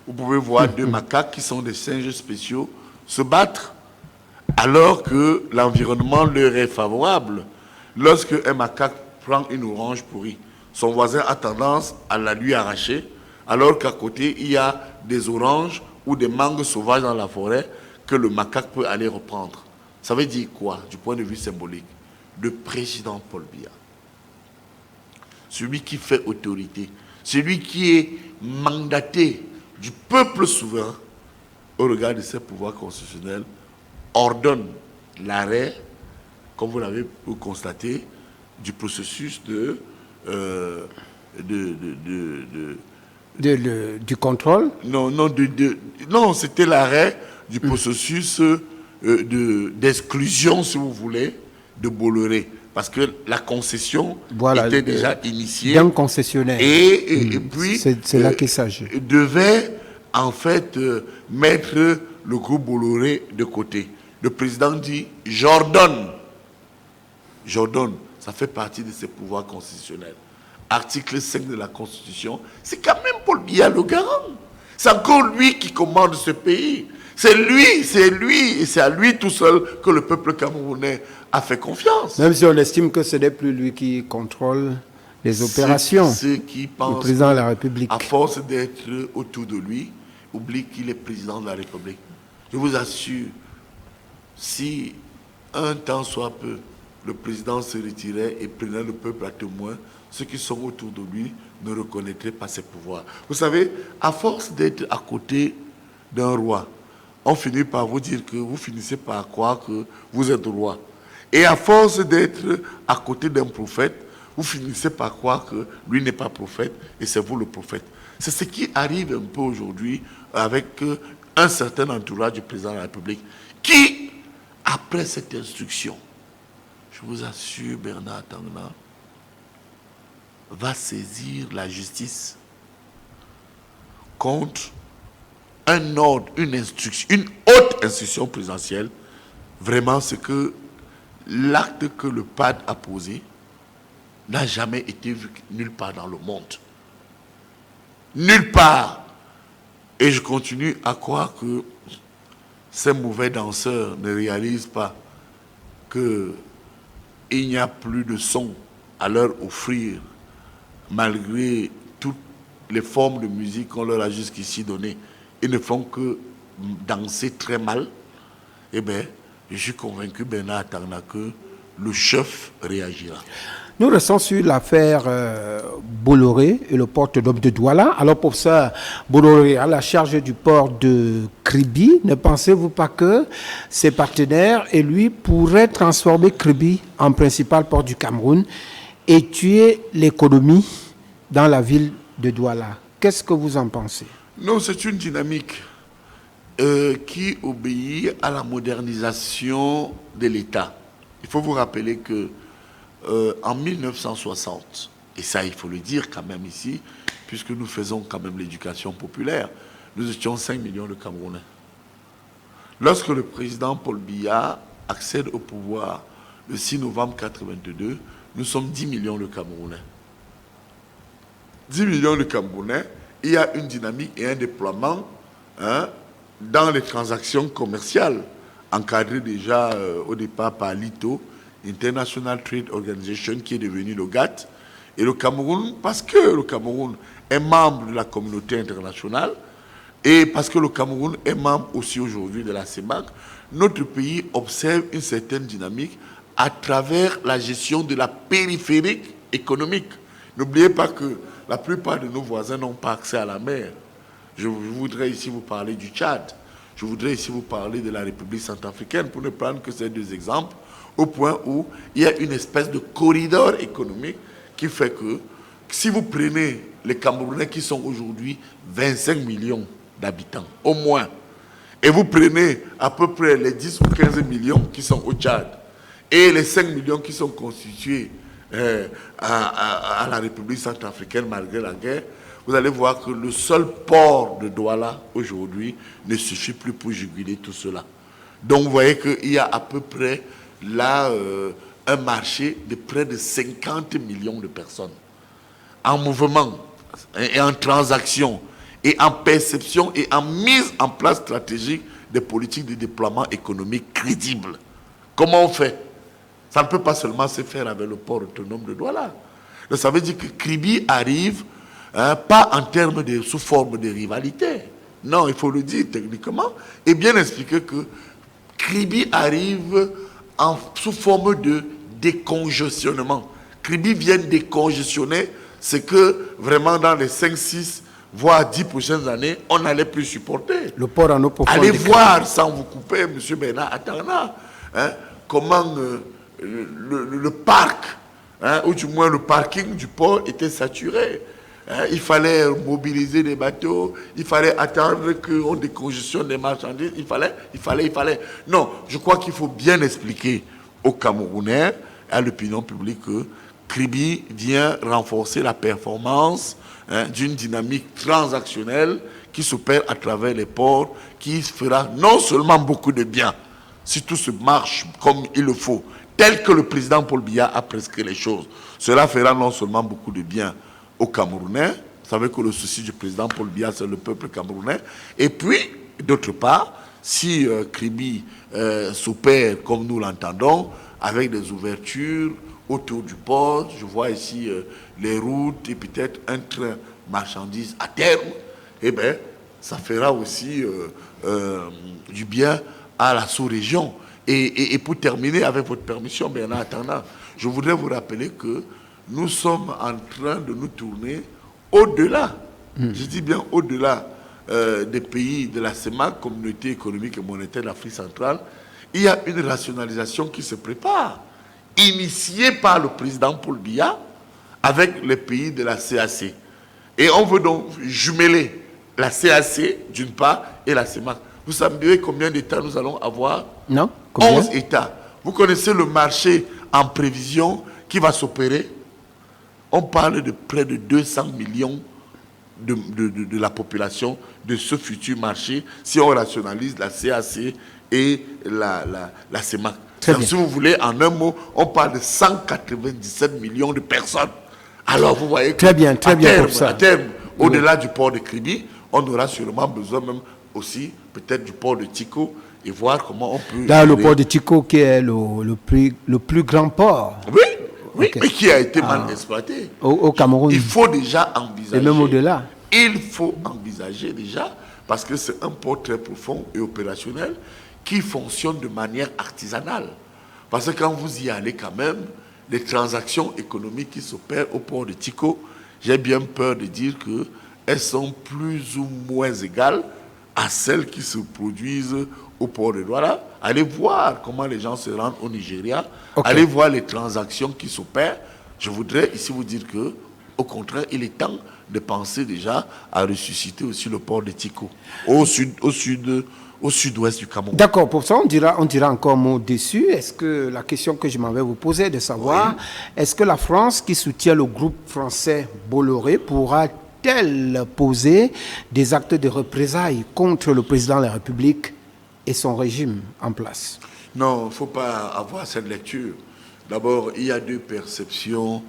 vous pouvez voir deux macaques qui sont des singes spéciaux se battre alors que l'environnement leur est favorable. Lorsque un macaque prend une orange pourrie, son voisin a tendance à la lui arracher, alors qu'à côté, il y a des oranges ou des mangues sauvages dans la forêt que le macaque peut aller reprendre. Ça veut dire quoi, du point de vue symbolique? Le président Paul Biya, celui qui fait autorité, celui qui est mandaté du peuple souverain au regard de ses pouvoirs constitutionnels, ordonne l'arrêt, comme vous l'avez pu constater, du processus du contrôle. Non, c'était l'arrêt du processus d'exclusion, si vous voulez, de Bolloré. Parce que la concession était déjà initiée. D'un concessionnaire. Et puis, c'est là qu'il s'agit. Devait, en fait, mettre le groupe Bolloré de côté. Le président dit, j'ordonne. J'ordonne. Ça fait partie de ses pouvoirs constitutionnels. Article 5 de la Constitution, c'est quand même Paul Biya le garant. C'est encore lui qui commande ce pays. C'est lui, et c'est à lui tout seul que le peuple camerounais a fait confiance. Même si on estime que ce n'est plus lui qui contrôle les opérations. Ceux qui pensent, le président de la République, à force d'être autour de lui, oublie qu'il est président de la République. Je vous assure, si un temps soit peu, le président se retirait et prenait le peuple à témoin, ceux qui sont autour de lui ne reconnaîtraient pas ses pouvoirs. Vous savez, à force d'être à côté d'un roi, on finit par vous dire que vous finissez par croire que vous êtes roi. Et à force d'être à côté d'un prophète, vous finissez par croire que lui n'est pas prophète et c'est vous le prophète. C'est ce qui arrive un peu aujourd'hui avec un certain entourage du président de la République qui, après cette instruction, je vous assure, Bernard Tangna, va saisir la justice contre un ordre, une instruction, une haute instruction présidentielle. Vraiment, c'est que l'acte que le PAD a posé n'a jamais été vu nulle part dans le monde. Nulle part. Et je continue à croire que ces mauvais danseurs ne réalisent pas qu'il n'y a plus de son à leur offrir, malgré toutes les formes de musique qu'on leur a jusqu'ici données. Ils ne font que danser très mal. Eh bien, je suis convaincu, Bernard Tangna, que le chef réagira. Nous restons sur l'affaire Bolloré et le port autonome de Douala. Alors pour ça, Bolloré a la charge du port de Kribi. Ne pensez-vous pas que ses partenaires et lui pourraient transformer Kribi en principal port du Cameroun et tuer l'économie dans la ville de Douala? Qu'est-ce que vous en pensez? Non, c'est une dynamique qui obéit à la modernisation de l'État. Il faut vous rappeler que en 1960, et ça il faut le dire quand même ici, puisque nous faisons quand même l'éducation populaire, nous étions 5 millions de Camerounais. Lorsque le président Paul Biya accède au pouvoir le 6 novembre 1982, nous sommes 10 millions de Camerounais. 10 millions de Camerounais, il y a une dynamique et un déploiement dans les transactions commerciales, encadrées déjà au départ par l'ITO, International Trade Organization, qui est devenu le GATT. Et le Cameroun, parce que le Cameroun est membre de la communauté internationale, et parce que le Cameroun est membre aussi aujourd'hui de la CEMAC, notre pays observe une certaine dynamique à travers la gestion de la périphérique économique. N'oubliez pas que la plupart de nos voisins n'ont pas accès à la mer. Je voudrais ici vous parler du Tchad. Je voudrais ici vous parler de la République centrafricaine, pour ne prendre que ces deux exemples, au point où il y a une espèce de corridor économique qui fait que si vous prenez les Camerounais qui sont aujourd'hui 25 millions d'habitants, au moins. Et vous prenez à peu près les 10 ou 15 millions qui sont au Tchad et les 5 millions qui sont constitués à la République centrafricaine malgré la guerre, vous allez voir que le seul port de Douala aujourd'hui ne suffit plus pour juguler tout cela. Donc vous voyez qu'il y a à peu près là un marché de près de 50 millions de personnes en mouvement et en transaction et en perception et en mise en place stratégique des politiques de déploiement économique crédibles. Comment on fait? Ça ne peut pas seulement se faire avec le port autonome de Douala. Donc ça veut dire que Kribi arrive, pas en termes de sous forme de rivalité. Non, il faut le dire techniquement, et bien expliquer que Kribi arrive sous forme de décongestionnement. Kribi vient décongestionner ce que vraiment dans les 5, 6, voire 10 prochaines années, on n'allait plus supporter. Le port en eau profonde. Allez voir, sans vous couper, M. Bernard Atana, comment le parc, ou du moins le parking du port était saturé. Il fallait mobiliser des bateaux, il fallait attendre qu'on décongestionne les marchandises, il fallait. Non, je crois qu'il faut bien expliquer aux Camerounais, à l'opinion publique, que Kribi vient renforcer la performance d'une dynamique transactionnelle qui s'opère à travers les ports, qui fera non seulement beaucoup de bien, si tout se marche comme il le faut, tel que le président Paul Biya a prescrit les choses. Cela fera non seulement beaucoup de bien aux Camerounais, vous savez que le souci du président Paul Biya, c'est le peuple camerounais, et puis, d'autre part, si Kribi s'opère comme nous l'entendons, avec des ouvertures autour du port, je vois ici les routes et peut-être un train marchandises à terme, eh bien, ça fera aussi du bien à la sous-région. Et pour terminer, avec votre permission, Bernard Atana, je voudrais vous rappeler que nous sommes en train de nous tourner au-delà, je dis bien au-delà des pays de la CEMAC, Communauté économique et monétaire d'Afrique centrale. Il y a une rationalisation qui se prépare, initiée par le président Paul Biya avec les pays de la CAC. Et on veut donc jumeler la CAC d'une part et la CEMAC. Vous savez combien d'États nous allons avoir? Non. Combien? 11 États. Vous connaissez le marché en prévision qui va s'opérer? On parle de près de 200 millions de la population de ce futur marché si on rationalise la CAC et la CEMAC. Si vous voulez, en un mot, on parle de 197 millions de personnes. Alors vous voyez que à terme, au-delà du port de Kribi, on aura sûrement besoin même aussi peut-être du port de Tiko et voir comment on peut... Dans le port de Tiko qui est le plus grand port. Oui, okay. Mais qui a été mal exploité. Au Cameroun. Il faut déjà envisager. Et même au-delà. Il faut envisager déjà, parce que c'est un port très profond et opérationnel qui fonctionne de manière artisanale. Parce que quand vous y allez quand même, les transactions économiques qui s'opèrent au port de Tiko, j'ai bien peur de dire qu'elles sont plus ou moins égales à celles qui se produisent au port de Douala. Allez voir comment les gens se rendent au Nigeria. Okay. Allez voir les transactions qui s'opèrent. Je voudrais ici vous dire que, au contraire, il est temps de penser déjà à ressusciter aussi le port de Tiko, au sud-ouest du Cameroun. D'accord, pour ça on dira encore un mot dessus. Est-ce que la question que je m'avais vous poser de savoir, est-ce que la France qui soutient le groupe français Bolloré pourra-t-elle poser des actes de représailles contre le président de la République et son régime en place? Non, il ne faut pas avoir cette lecture. D'abord, il y a deux perceptions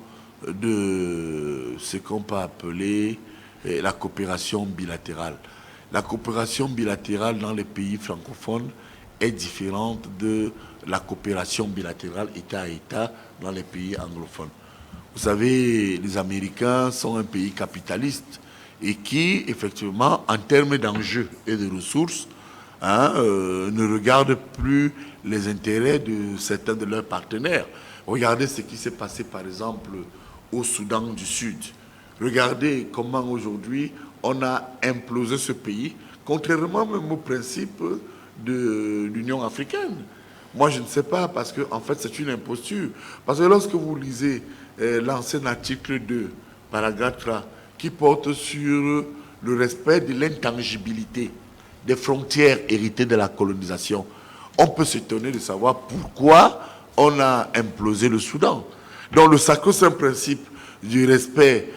de ce qu'on peut appeler la coopération bilatérale. La coopération bilatérale dans les pays francophones est différente de la coopération bilatérale État à État dans les pays anglophones. Vous savez, les Américains sont un pays capitaliste et qui, effectivement, en termes d'enjeux et de ressources, ne regardent plus les intérêts de certains de leurs partenaires. Regardez ce qui s'est passé, par exemple, au Soudan du Sud. Regardez comment aujourd'hui on a implosé ce pays, contrairement même au principe de l'Union africaine. Moi, je ne sais pas, parce que en fait, c'est une imposture. Parce que lorsque vous lisez l'ancien article 2, paragraphe 3, qui porte sur le respect de l'intangibilité des frontières héritées de la colonisation. On peut s'étonner de savoir pourquoi on a implosé le Soudan. Donc le sacro-saint principe du respect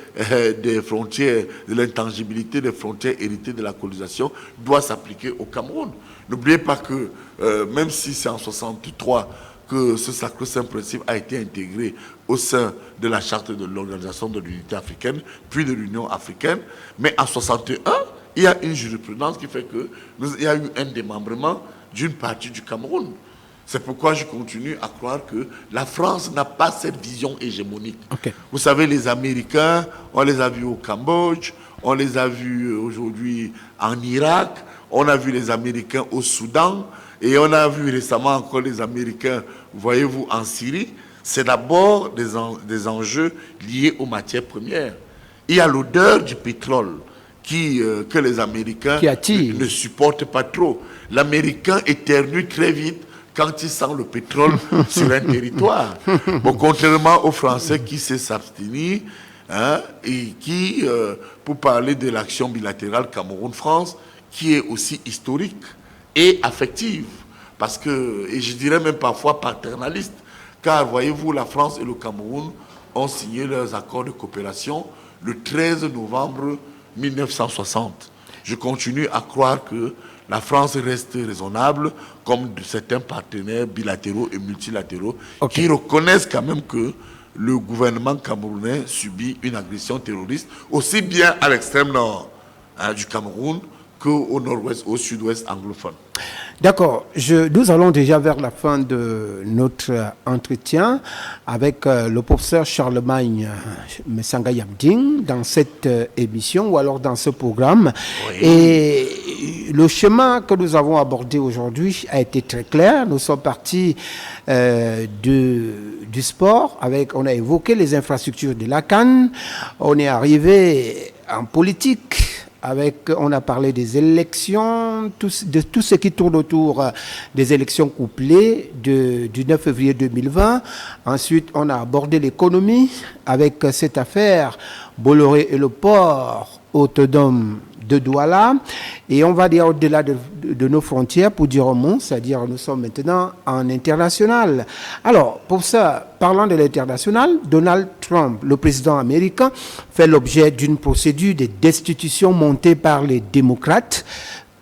des frontières, de l'intangibilité des frontières héritées de la colonisation doit s'appliquer au Cameroun. N'oubliez pas que même si c'est en 1963 que ce sacro-saint principe a été intégré au sein de la charte de l'Organisation de l'Unité africaine, puis de l'Union africaine, mais en 1961, il y a une jurisprudence qui fait qu'il y a eu un démembrement d'une partie du Cameroun. C'est pourquoi je continue à croire que la France n'a pas cette vision hégémonique. Okay. Vous savez, les Américains, on les a vus au Cambodge, on les a vus aujourd'hui en Irak, on a vu les Américains au Soudan, et on a vu récemment encore les Américains, voyez-vous, en Syrie. C'est d'abord des enjeux liés aux matières premières. Il y a l'odeur du pétrole que les Américains ne supportent pas trop. L'Américain éternue très vite quand il sent le pétrole sur un territoire. Bon, contrairement aux Français qui sait s'abstenir, hein, et qui, pour parler de l'action bilatérale Cameroun-France, qui est aussi historique et affective, parce que, et je dirais même parfois paternaliste, car voyez-vous, la France et le Cameroun ont signé leurs accords de coopération le 13 novembre 1960. Je continue à croire que la France reste raisonnable, comme certains partenaires bilatéraux et multilatéraux, qui reconnaissent quand même que le gouvernement camerounais subit une agression terroriste, aussi bien à l'extrême nord du Cameroun qu'au nord-ouest, au sud-ouest anglophone. D'accord. Nous allons déjà vers la fin de notre entretien avec le professeur Charlemagne Messanga Yabding dans cette émission ou alors dans ce programme. Oui. Et le chemin que nous avons abordé aujourd'hui a été très clair. Nous sommes partis du sport. On a évoqué les infrastructures de la CAN. On est arrivé en politique. On a parlé des élections, de tout ce qui tourne autour des élections couplées du 9 février 2020. Ensuite, on a abordé l'économie avec cette affaire Bolloré et le port autonome de Douala. Et on va dire au-delà de nos frontières pour dire un mot, c'est-à-dire nous sommes maintenant en international. Alors, pour ça, parlant de l'international, Donald Trump, le président américain, fait l'objet d'une procédure de destitution montée par les démocrates.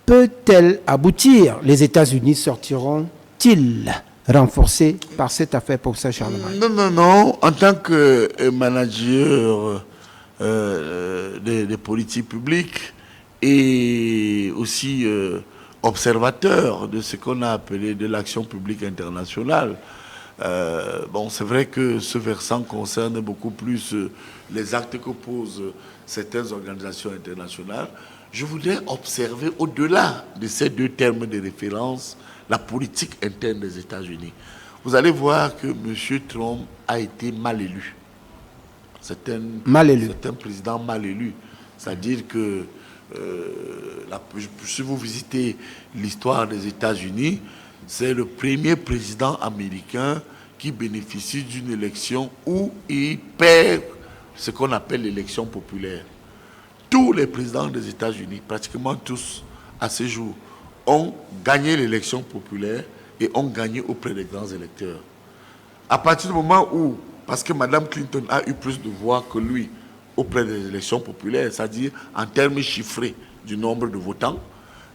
Peut-elle aboutir? Les États-Unis sortiront-ils renforcés par cette affaire, pour ça, Charlemagne? Non. En tant que manager des politiques publiques, et aussi observateur de ce qu'on a appelé de l'action publique internationale. Bon, c'est vrai que ce versant concerne beaucoup plus les actes que posent certaines organisations internationales. Je voudrais observer au-delà de ces deux termes de référence la politique interne des États-Unis. Vous allez voir que M. Trump a été mal élu. C'est un président mal élu. C'est-à-dire que si vous visitez l'histoire des États-Unis, c'est le premier président américain qui bénéficie d'une élection où il perd ce qu'on appelle l'élection populaire. Tous les présidents des États-Unis, pratiquement tous, à ce jour, ont gagné l'élection populaire et ont gagné auprès des grands électeurs. À partir du moment où, parce que Mme Clinton a eu plus de voix que lui, auprès des élections populaires, c'est-à-dire en termes chiffrés du nombre de votants.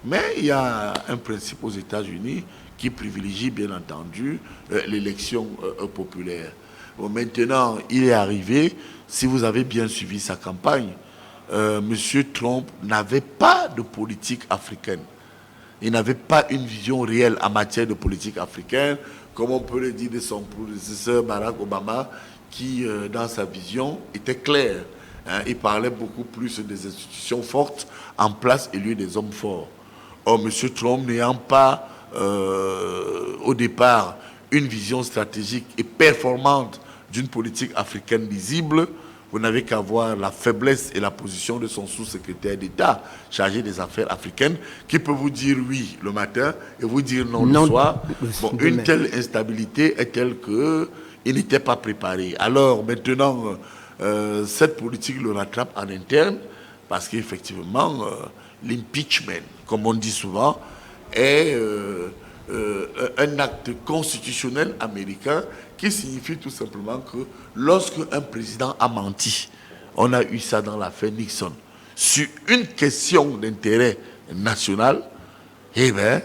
Mais il y a un principe aux États-Unis qui privilégie bien entendu l'élection populaire. Bon, maintenant, il est arrivé, si vous avez bien suivi sa campagne, M. Trump n'avait pas de politique africaine. Il n'avait pas une vision réelle en matière de politique africaine, comme on peut le dire de son prédécesseur Barack Obama, qui, dans sa vision, était clair. Il parlait beaucoup plus des institutions fortes en place et lui des hommes forts. Or, M. Trump n'ayant pas, au départ, une vision stratégique et performante d'une politique africaine lisible, vous n'avez qu'à voir la faiblesse et la position de son sous-secrétaire d'État chargé des affaires africaines, qui peut vous dire oui le matin et vous dire non le soir. Bon, une telle instabilité est telle qu'il n'était pas préparé. Alors, maintenant... cette politique le rattrape en interne parce qu'effectivement, l'impeachment, comme on dit souvent, est un acte constitutionnel américain qui signifie tout simplement que lorsque un président a menti, on a eu ça dans l'affaire Nixon, sur une question d'intérêt national, eh bien,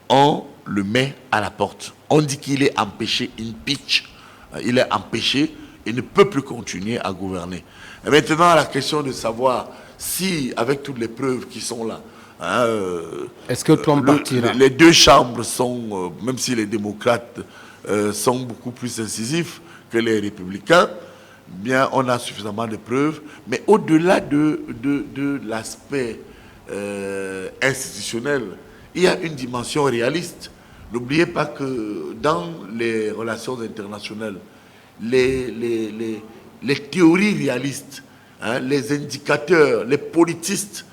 on le met à la porte. On dit qu'il est empêché, impeach, il est empêché et ne peut plus continuer à gouverner. Et maintenant, la question de savoir si, avec toutes les preuves qui sont là, est-ce que Trump partira? Les deux chambres sont, même si les démocrates sont beaucoup plus incisifs que les républicains, bien, on a suffisamment de preuves. Mais au-delà de l'aspect institutionnel, il y a une dimension réaliste. N'oubliez pas que dans les relations internationales, les théories réalistes, les indicateurs, les politistes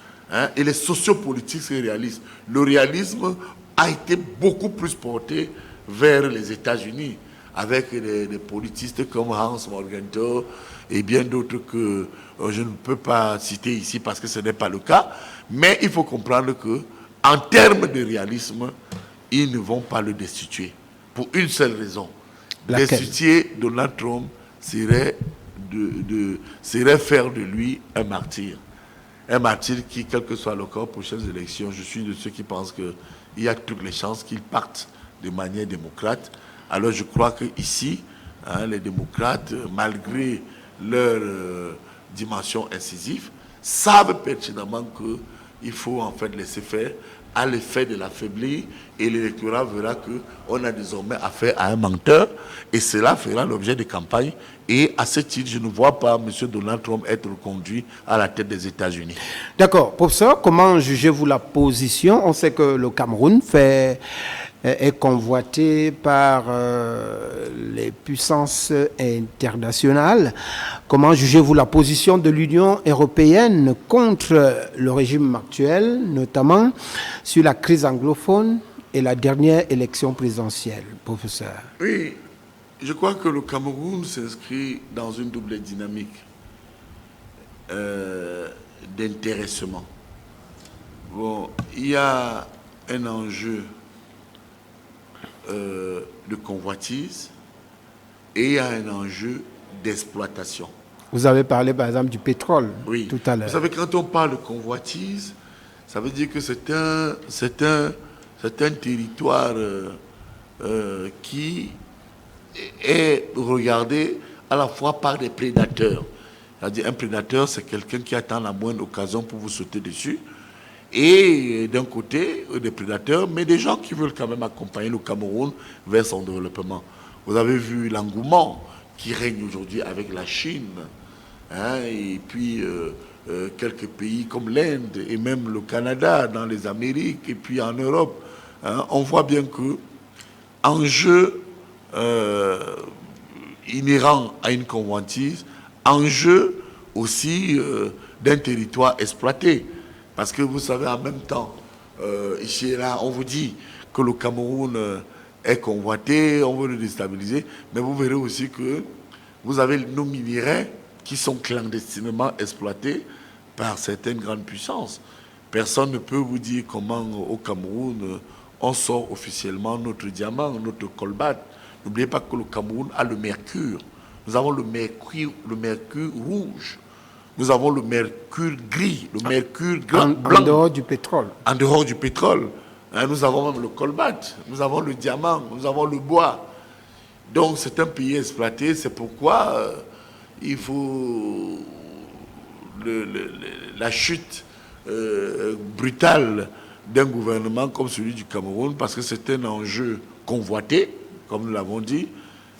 et les sociopolitiques réalistes, le réalisme a été beaucoup plus porté vers les États-Unis, avec des politistes comme Hans Morgenthau et bien d'autres que je ne peux pas citer ici parce que ce n'est pas le cas. Mais il faut comprendre que, en termes de réalisme, ils ne vont pas le destituer. Pour une seule raison. Destituer Donald Trump serait faire de lui un martyr. Un martyr qui, quel que soit le cas, aux prochaines élections, je suis de ceux qui pensent qu'il y a toutes les chances qu'il parte de manière démocrate. Alors je crois qu'ici, les démocrates, malgré leur dimension incisive, savent pertinemment qu'il faut en fait laisser faire, à l'effet de l'affaiblir, et l'électorat verra qu'on a désormais affaire à un menteur, et cela fera l'objet de campagnes. Et à ce titre, je ne vois pas M. Donald Trump être conduit à la tête des États-Unis. D'accord. Professeur, comment jugez-vous la position? On sait que le Cameroun est convoité par les puissances internationales. Comment jugez-vous la position de l'Union européenne contre le régime actuel, notamment sur la crise anglophone et la dernière élection présidentielle, professeur? Oui, je crois que le Cameroun s'inscrit dans une double dynamique d'intéressement. Bon, il y a un enjeu de convoitise et il y a un enjeu d'exploitation. Vous avez parlé par exemple du pétrole tout à l'heure. Vous savez, quand on parle de convoitise, ça veut dire que c'est un territoire qui est regardé à la fois par des prédateurs. C'est-à-dire un prédateur, c'est quelqu'un qui attend la moindre occasion pour vous sauter dessus. Et d'un côté, des prédateurs, mais des gens qui veulent quand même accompagner le Cameroun vers son développement. Vous avez vu l'engouement qui règne aujourd'hui avec la Chine, et puis quelques pays comme l'Inde et même le Canada dans les Amériques et puis en Europe. On voit bien que enjeu inhérent à une convoitise, enjeu aussi d'un territoire exploité. Parce que vous savez, en même temps, ici et là, on vous dit que le Cameroun est convoité, on veut le déstabiliser, mais vous verrez aussi que vous avez nos minéraux qui sont clandestinement exploités par certaines grandes puissances. Personne ne peut vous dire comment au Cameroun on sort officiellement notre diamant, notre colbate. N'oubliez pas que le Cameroun a le mercure. Nous avons le mercure rouge. Nous avons le mercure gris, le mercure blanc. En dehors du pétrole. En dehors du pétrole. Nous avons même le colbate, nous avons le diamant, nous avons le bois. Donc c'est un pays exploité, c'est pourquoi il faut la chute brutale d'un gouvernement comme celui du Cameroun, parce que c'est un enjeu convoité, comme nous l'avons dit,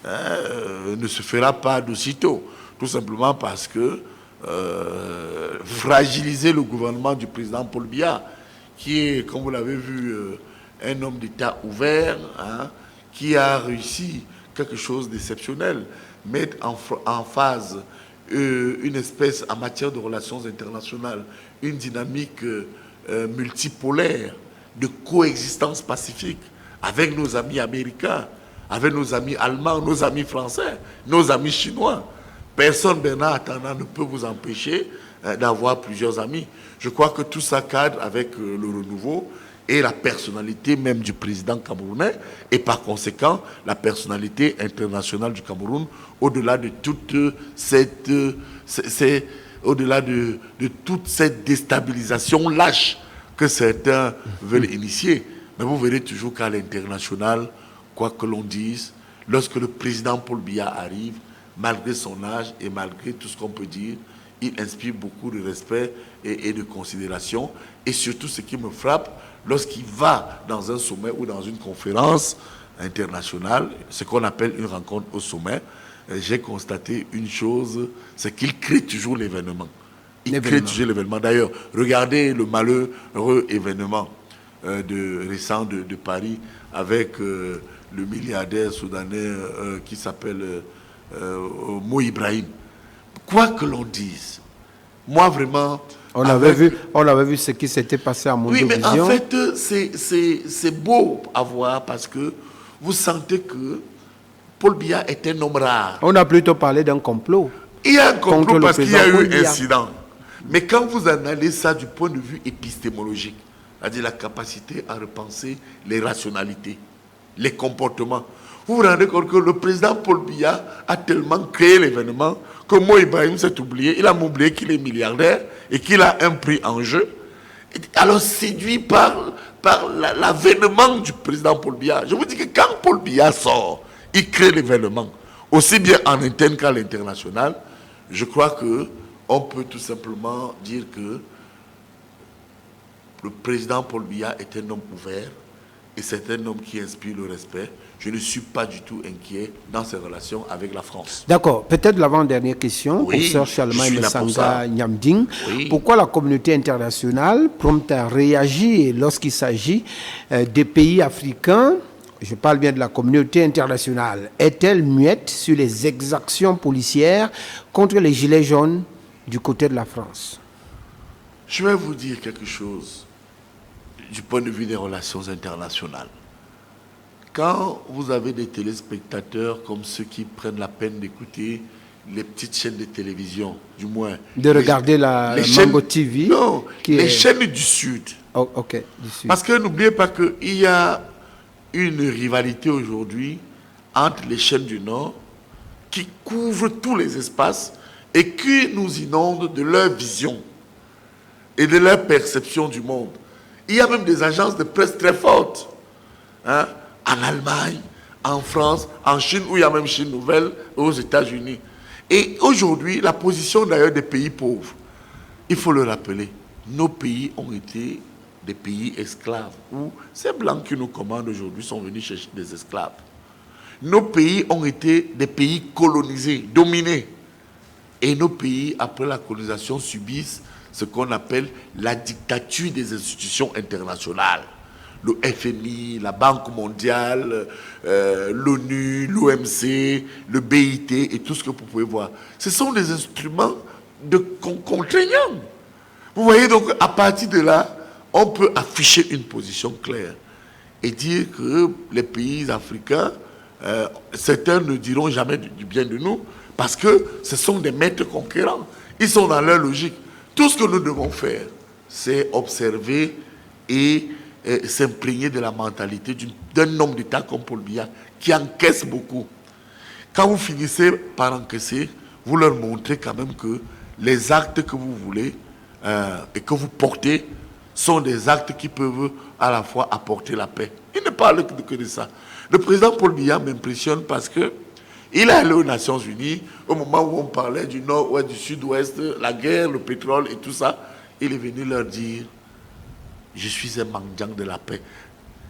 ne se fera pas d'aussitôt. Tout simplement parce que fragiliser le gouvernement du président Paul Biya, qui est, comme vous l'avez vu, un homme d'État ouvert, qui a réussi quelque chose d'exceptionnel, mettre en phase une espèce, en matière de relations internationales, une dynamique multipolaire de coexistence pacifique avec nos amis américains, avec nos amis allemands, nos amis français, nos amis chinois. Personne, Bernard Artana, ne peut vous empêcher d'avoir plusieurs amis. Je crois que tout ça cadre avec le renouveau et la personnalité même du président camerounais et par conséquent la personnalité internationale du Cameroun au-delà de toute au-delà de toute cette déstabilisation lâche que certains veulent initier. Mais vous verrez toujours qu'à l'international, quoi que l'on dise, lorsque le président Paul Biya arrive, malgré son âge et malgré tout ce qu'on peut dire, il inspire beaucoup de respect et de considération. Et surtout, ce qui me frappe, lorsqu'il va dans un sommet ou dans une conférence internationale, ce qu'on appelle une rencontre au sommet, j'ai constaté une chose, c'est qu'il crée toujours l'événement. Il crée toujours l'événement. D'ailleurs, regardez le malheureux événement récent de Paris avec le milliardaire soudanais qui s'appelle Mo Ibrahim. Quoi que l'on dise, moi vraiment... On avait vu ce qui s'était passé à Mondo Vision. Oui, mais en fait, c'est beau à voir parce que vous sentez que Paul Biya est un homme rare. On a plutôt parlé d'un complot. Il y a un complot parce qu'il y a eu un incident. Mais quand vous analysez ça du point de vue épistémologique, c'est-à-dire la capacité à repenser les rationalités, les comportements, vous vous rendez compte que le président Paul Biya a tellement créé l'événement que Mo Ibrahim s'est oublié. Il a oublié qu'il est milliardaire et qu'il a un prix en jeu. Alors séduit par l'avènement du président Paul Biya. Je vous dis que quand Paul Biya sort, il crée l'événement, aussi bien en interne qu'à l'international. Je crois qu'on peut tout simplement dire que le président Paul Biya est un homme ouvert et c'est un homme qui inspire le respect. Je ne suis pas du tout inquiet dans ses relations avec la France. D'accord. Peut-être l'avant-dernière question, professeur Charlemagne Messanga Nyamding. Oui. Pourquoi la communauté internationale, prompte à réagir lorsqu'il s'agit des pays africains, je parle bien de la communauté internationale, est-elle muette sur les exactions policières contre les gilets jaunes du côté de la France? Je vais vous dire quelque chose du point de vue des relations internationales. Quand vous avez des téléspectateurs comme ceux qui prennent la peine d'écouter les petites chaînes de télévision, du moins... De regarder la Mango TV. Non, les chaînes du Sud. Oh, ok, du Sud. Parce que n'oubliez pas qu'il y a une rivalité aujourd'hui entre les chaînes du Nord qui couvrent tous les espaces et qui nous inondent de leur vision et de leur perception du monde. Il y a même des agences de presse très fortes. Hein? En Allemagne, en France, en Chine, où il y a même Chine Nouvelle, aux États-Unis. Et aujourd'hui, la position d'ailleurs des pays pauvres, il faut le rappeler, nos pays ont été des pays esclaves, où ces blancs qui nous commandent aujourd'hui sont venus chercher des esclaves. Nos pays ont été des pays colonisés, dominés. Et nos pays, après la colonisation, subissent ce qu'on appelle la dictature des institutions internationales. Le FMI, la Banque mondiale, l'ONU, l'OMC, le BIT et tout ce que vous pouvez voir. Ce sont des instruments contraignants. Vous voyez, donc à partir de là, on peut afficher une position claire et dire que les pays africains, certains ne diront jamais du bien de nous parce que ce sont des maîtres conquérants. Ils sont dans leur logique. Tout ce que nous devons faire, c'est observer et s'imprégner de la mentalité d'un homme d'État comme Paul Biya, qui encaisse beaucoup. Quand vous finissez par encaisser, vous leur montrez quand même que les actes que vous voulez et que vous portez sont des actes qui peuvent à la fois apporter la paix. Il ne parle que de ça. Le président Paul Biya m'impressionne parce que il est allé aux Nations Unies au moment où on parlait du nord-ouest, du sud-ouest, la guerre, le pétrole et tout ça. Il est venu leur dire: je suis un mendiant de la paix.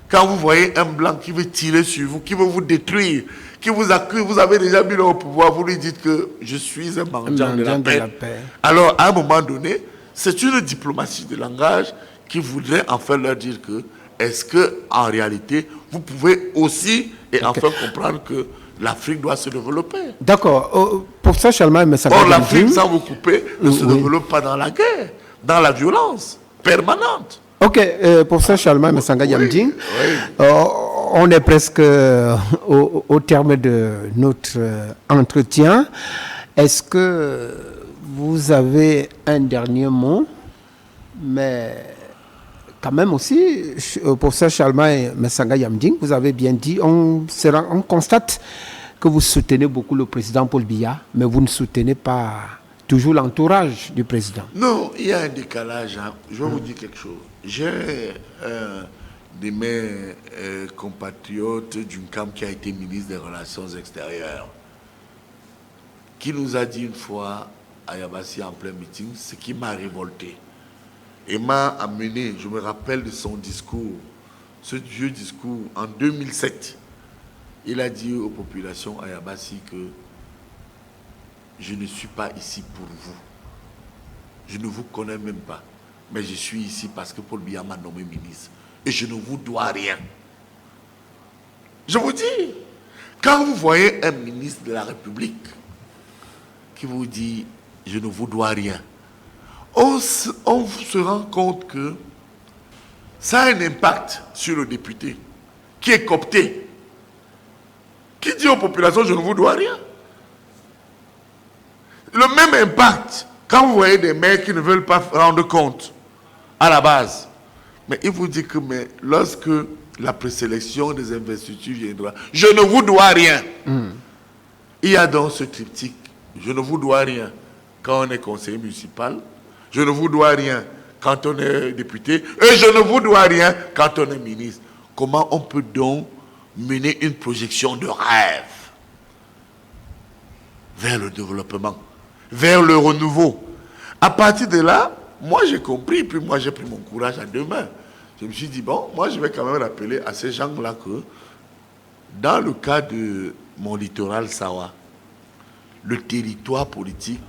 Quand vous voyez un blanc qui veut tirer sur vous, qui veut vous détruire, qui vous accuse, vous avez déjà mis au pouvoir, vous lui dites que je suis un mendiant de la paix. Alors, à un moment donné, c'est une diplomatie de langage qui voudrait enfin leur dire que, est-ce qu'en réalité, vous pouvez aussi et enfin comprendre que l'Afrique doit se développer. D'accord. Pour ça, Charlemagne Messanga. Or, l'Afrique, sans vous couper, ne se développe pas dans la guerre, dans la violence permanente. Ok, professeur Charlemagne Messanga Nyamding, on est presque au terme de notre entretien. Est-ce que vous avez un dernier mot, mais quand même aussi, professeur Charlemagne Messanga Yamding, vous avez bien dit, on constate que vous soutenez beaucoup le président Paul Biya, mais vous ne soutenez pas toujours l'entourage du président. Non, il y a un décalage. Hein. Je vais vous dire quelque chose. J'ai un de mes compatriotes d'une camp qui a été ministre des Relations extérieures, qui nous a dit une fois à Yabassi en plein meeting, ce qui m'a révolté. Et m'a amené, je me rappelle de son discours, ce vieux discours, en 2007. Il a dit aux populations à Yabassi que je ne suis pas ici pour vous. Je ne vous connais même pas. Mais je suis ici parce que Paul Biya m'a nommé ministre. Et je ne vous dois rien. Je vous dis, quand vous voyez un ministre de la République qui vous dit « je ne vous dois rien », on se rend compte que ça a un impact sur le député qui est coopté, qui dit aux populations « je ne vous dois rien ». Le même impact quand vous voyez des maires qui ne veulent pas rendre compte à la base. Mais il vous dit que lorsque la présélection des investitures viendra, je ne vous dois rien. Il y a donc ce triptyque. Je ne vous dois rien quand on est conseiller municipal. Je ne vous dois rien quand on est député. Et je ne vous dois rien quand on est ministre. Comment on peut donc mener une projection de rêve vers le développement, vers le renouveau? À partir de là, moi j'ai compris, puis moi j'ai pris mon courage à deux mains. Je me suis dit, bon, moi je vais quand même rappeler à ces gens-là que dans le cas de mon littoral Sawa, le territoire politique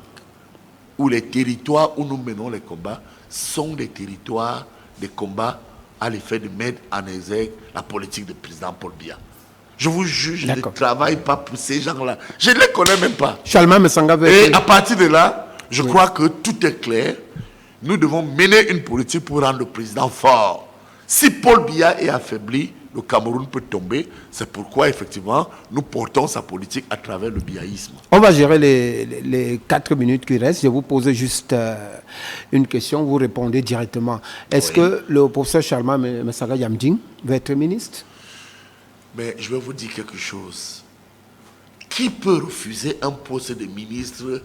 ou les territoires où nous menons les combats sont des territoires, des combats à l'effet de mettre en exergue la politique du président Paul Biya. Je vous jure, je ne travaille pas pour ces gens-là. Je ne les connais même pas. Et à partir de là, je crois que tout est clair. Nous devons mener une politique pour rendre le président fort. Si Paul Biya est affaibli, le Cameroun peut tomber. C'est pourquoi, effectivement, nous portons sa politique à travers le biaïsme. On va gérer les 4 minutes qui restent. Je vais vous poser juste une question. Vous répondez directement. Est-ce que le professeur Charlemagne Messanga Yamding va être ministre? Mais je vais vous dire quelque chose. Qui peut refuser un poste de ministre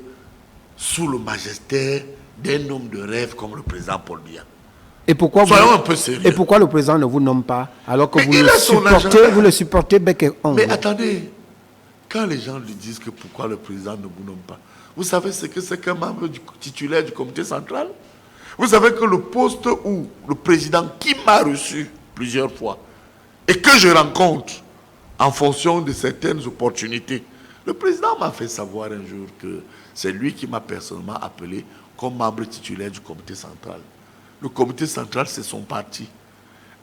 sous le magistère d'un homme de rêve comme le président Paul Biya? Et pourquoi Soyons un peu sérieux. Et pourquoi le président ne vous nomme pas alors que vous le supportez bec et ongle? Mais attendez, quand les gens lui disent que pourquoi le président ne vous nomme pas, vous savez ce que c'est qu'un membre titulaire du comité central? Vous savez que le poste où le président qui m'a reçu plusieurs fois et que je rencontre en fonction de certaines opportunités, le président m'a fait savoir un jour que c'est lui qui m'a personnellement appelé comme membre titulaire du comité central. Le comité central, c'est son parti.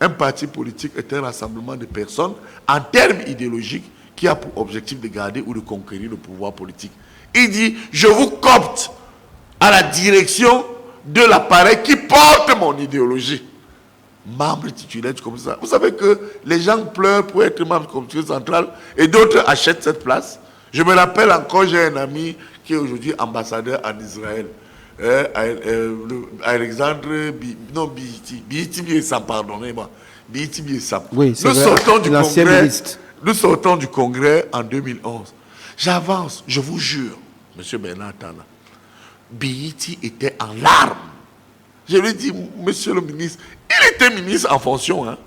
Un parti politique est un rassemblement de personnes en termes idéologiques qui a pour objectif de garder ou de conquérir le pouvoir politique. Il dit, je vous coopte à la direction de l'appareil qui porte mon idéologie. Membre titulaire du comité central. Vous savez que les gens pleurent pour être membre du comité central et d'autres achètent cette place. Je me rappelle encore, j'ai un ami qui est aujourd'hui ambassadeur en Israël. Alexandre Bihiti Biessam, pardonnez-moi. Bihiti Biessam. Oui, nous sortons du congrès en 2011. J'avance, je vous jure, M. Bernard Tana, Bihiti était en larmes. Je lui dis, monsieur le ministre, il était ministre en fonction. Hein.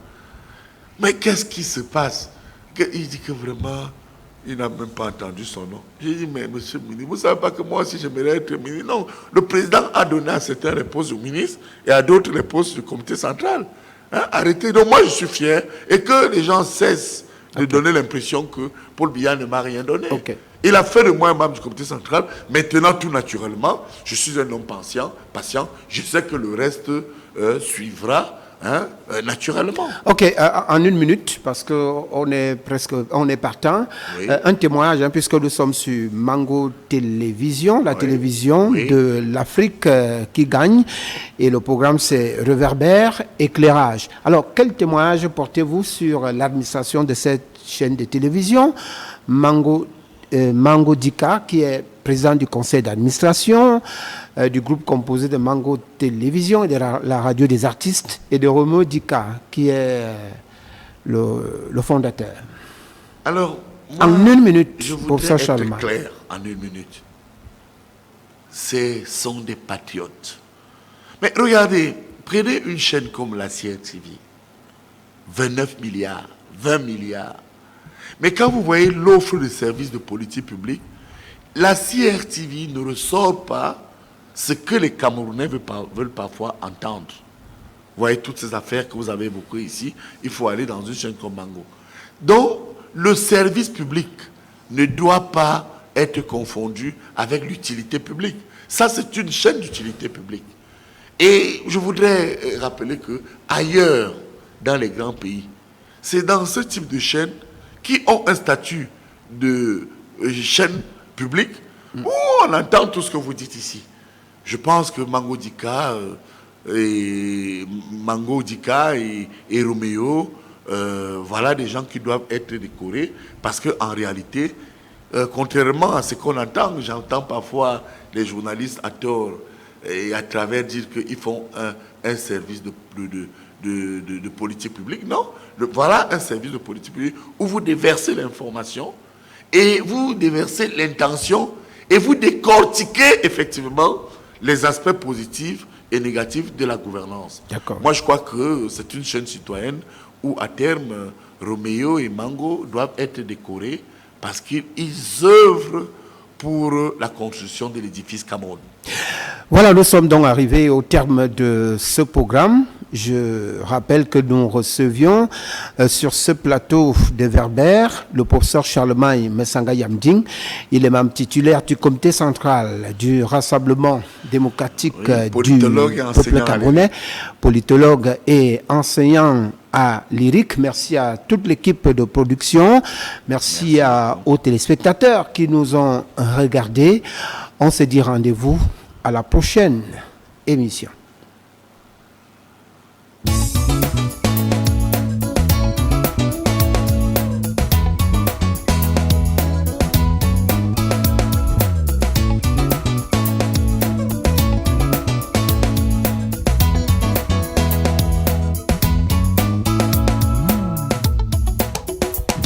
Mais qu'est-ce qui se passe? Il dit que vraiment, il n'a même pas entendu son nom. J'ai dit, mais monsieur le ministre, vous ne savez pas que moi aussi j'aimerais être ministre? Non, le président a donné à certains les postes de ministre et à d'autres les postes du comité central. Hein? Arrêtez. Donc moi je suis fier et que les gens cessent de donner l'impression que Paul Biya ne m'a rien donné. Il a fait de moi un membre du comité central. Maintenant, tout naturellement, je suis un homme patient. Je sais que le reste suivra. Naturellement. Ok, en une minute, parce qu'on est partant. Oui. Un témoignage, hein, puisque nous sommes sur Mango Télévision, la télévision de l'Afrique qui gagne. Et le programme, c'est Réverbère, éclairage. Alors, quel témoignage portez-vous sur l'administration de cette chaîne de télévision, Mango Mango Dika, qui est président du conseil d'administration du groupe composé de Mango Télévision et de la radio des artistes, et de Romeo Dika, qui est le fondateur. Alors, moi, en une minute, je professeur voudrais être Charlemagne. clair en une minute. Ce sont des patriotes. Mais regardez, prenez une chaîne comme la CRTV. 29 milliards, 20 milliards. Mais quand vous voyez l'offre de services de politique publique, la CRTV ne ressort pas ce que les Camerounais veulent parfois entendre. Vous voyez toutes ces affaires que vous avez évoquées ici, il faut aller dans une chaîne comme Mango. Donc, le service public ne doit pas être confondu avec l'utilité publique. Ça, c'est une chaîne d'utilité publique. Et je voudrais rappeler que ailleurs, dans les grands pays, c'est dans ce type de chaînes qui ont un statut de chaîne publique où on entend tout ce que vous dites ici. Je pense que Mango Dika et Roméo, voilà des gens qui doivent être décorés parce qu'en réalité, contrairement à ce qu'on entend, j'entends parfois les journalistes à tort et à travers dire qu'ils font un service de politique publique. Non, voilà un service de politique publique où vous déversez l'information et vous déversez l'intention et vous décortiquez effectivement les aspects positifs et négatifs de la gouvernance. Moi, je crois que c'est une chaîne citoyenne où, à terme, Roméo et Mango doivent être décorés parce qu'ils œuvrent pour la construction de l'édifice Cameroun. Voilà, nous sommes donc arrivés au terme de ce programme. Je rappelle que nous recevions sur ce plateau de Verbère le professeur Charlemagne Messanga Yamding. Il est membre titulaire du comité central du Rassemblement démocratique du peuple camerounais, politologue et enseignant à l'IRIC. Merci à toute l'équipe de production. Merci aux téléspectateurs qui nous ont regardés. On se dit rendez-vous à la prochaine émission.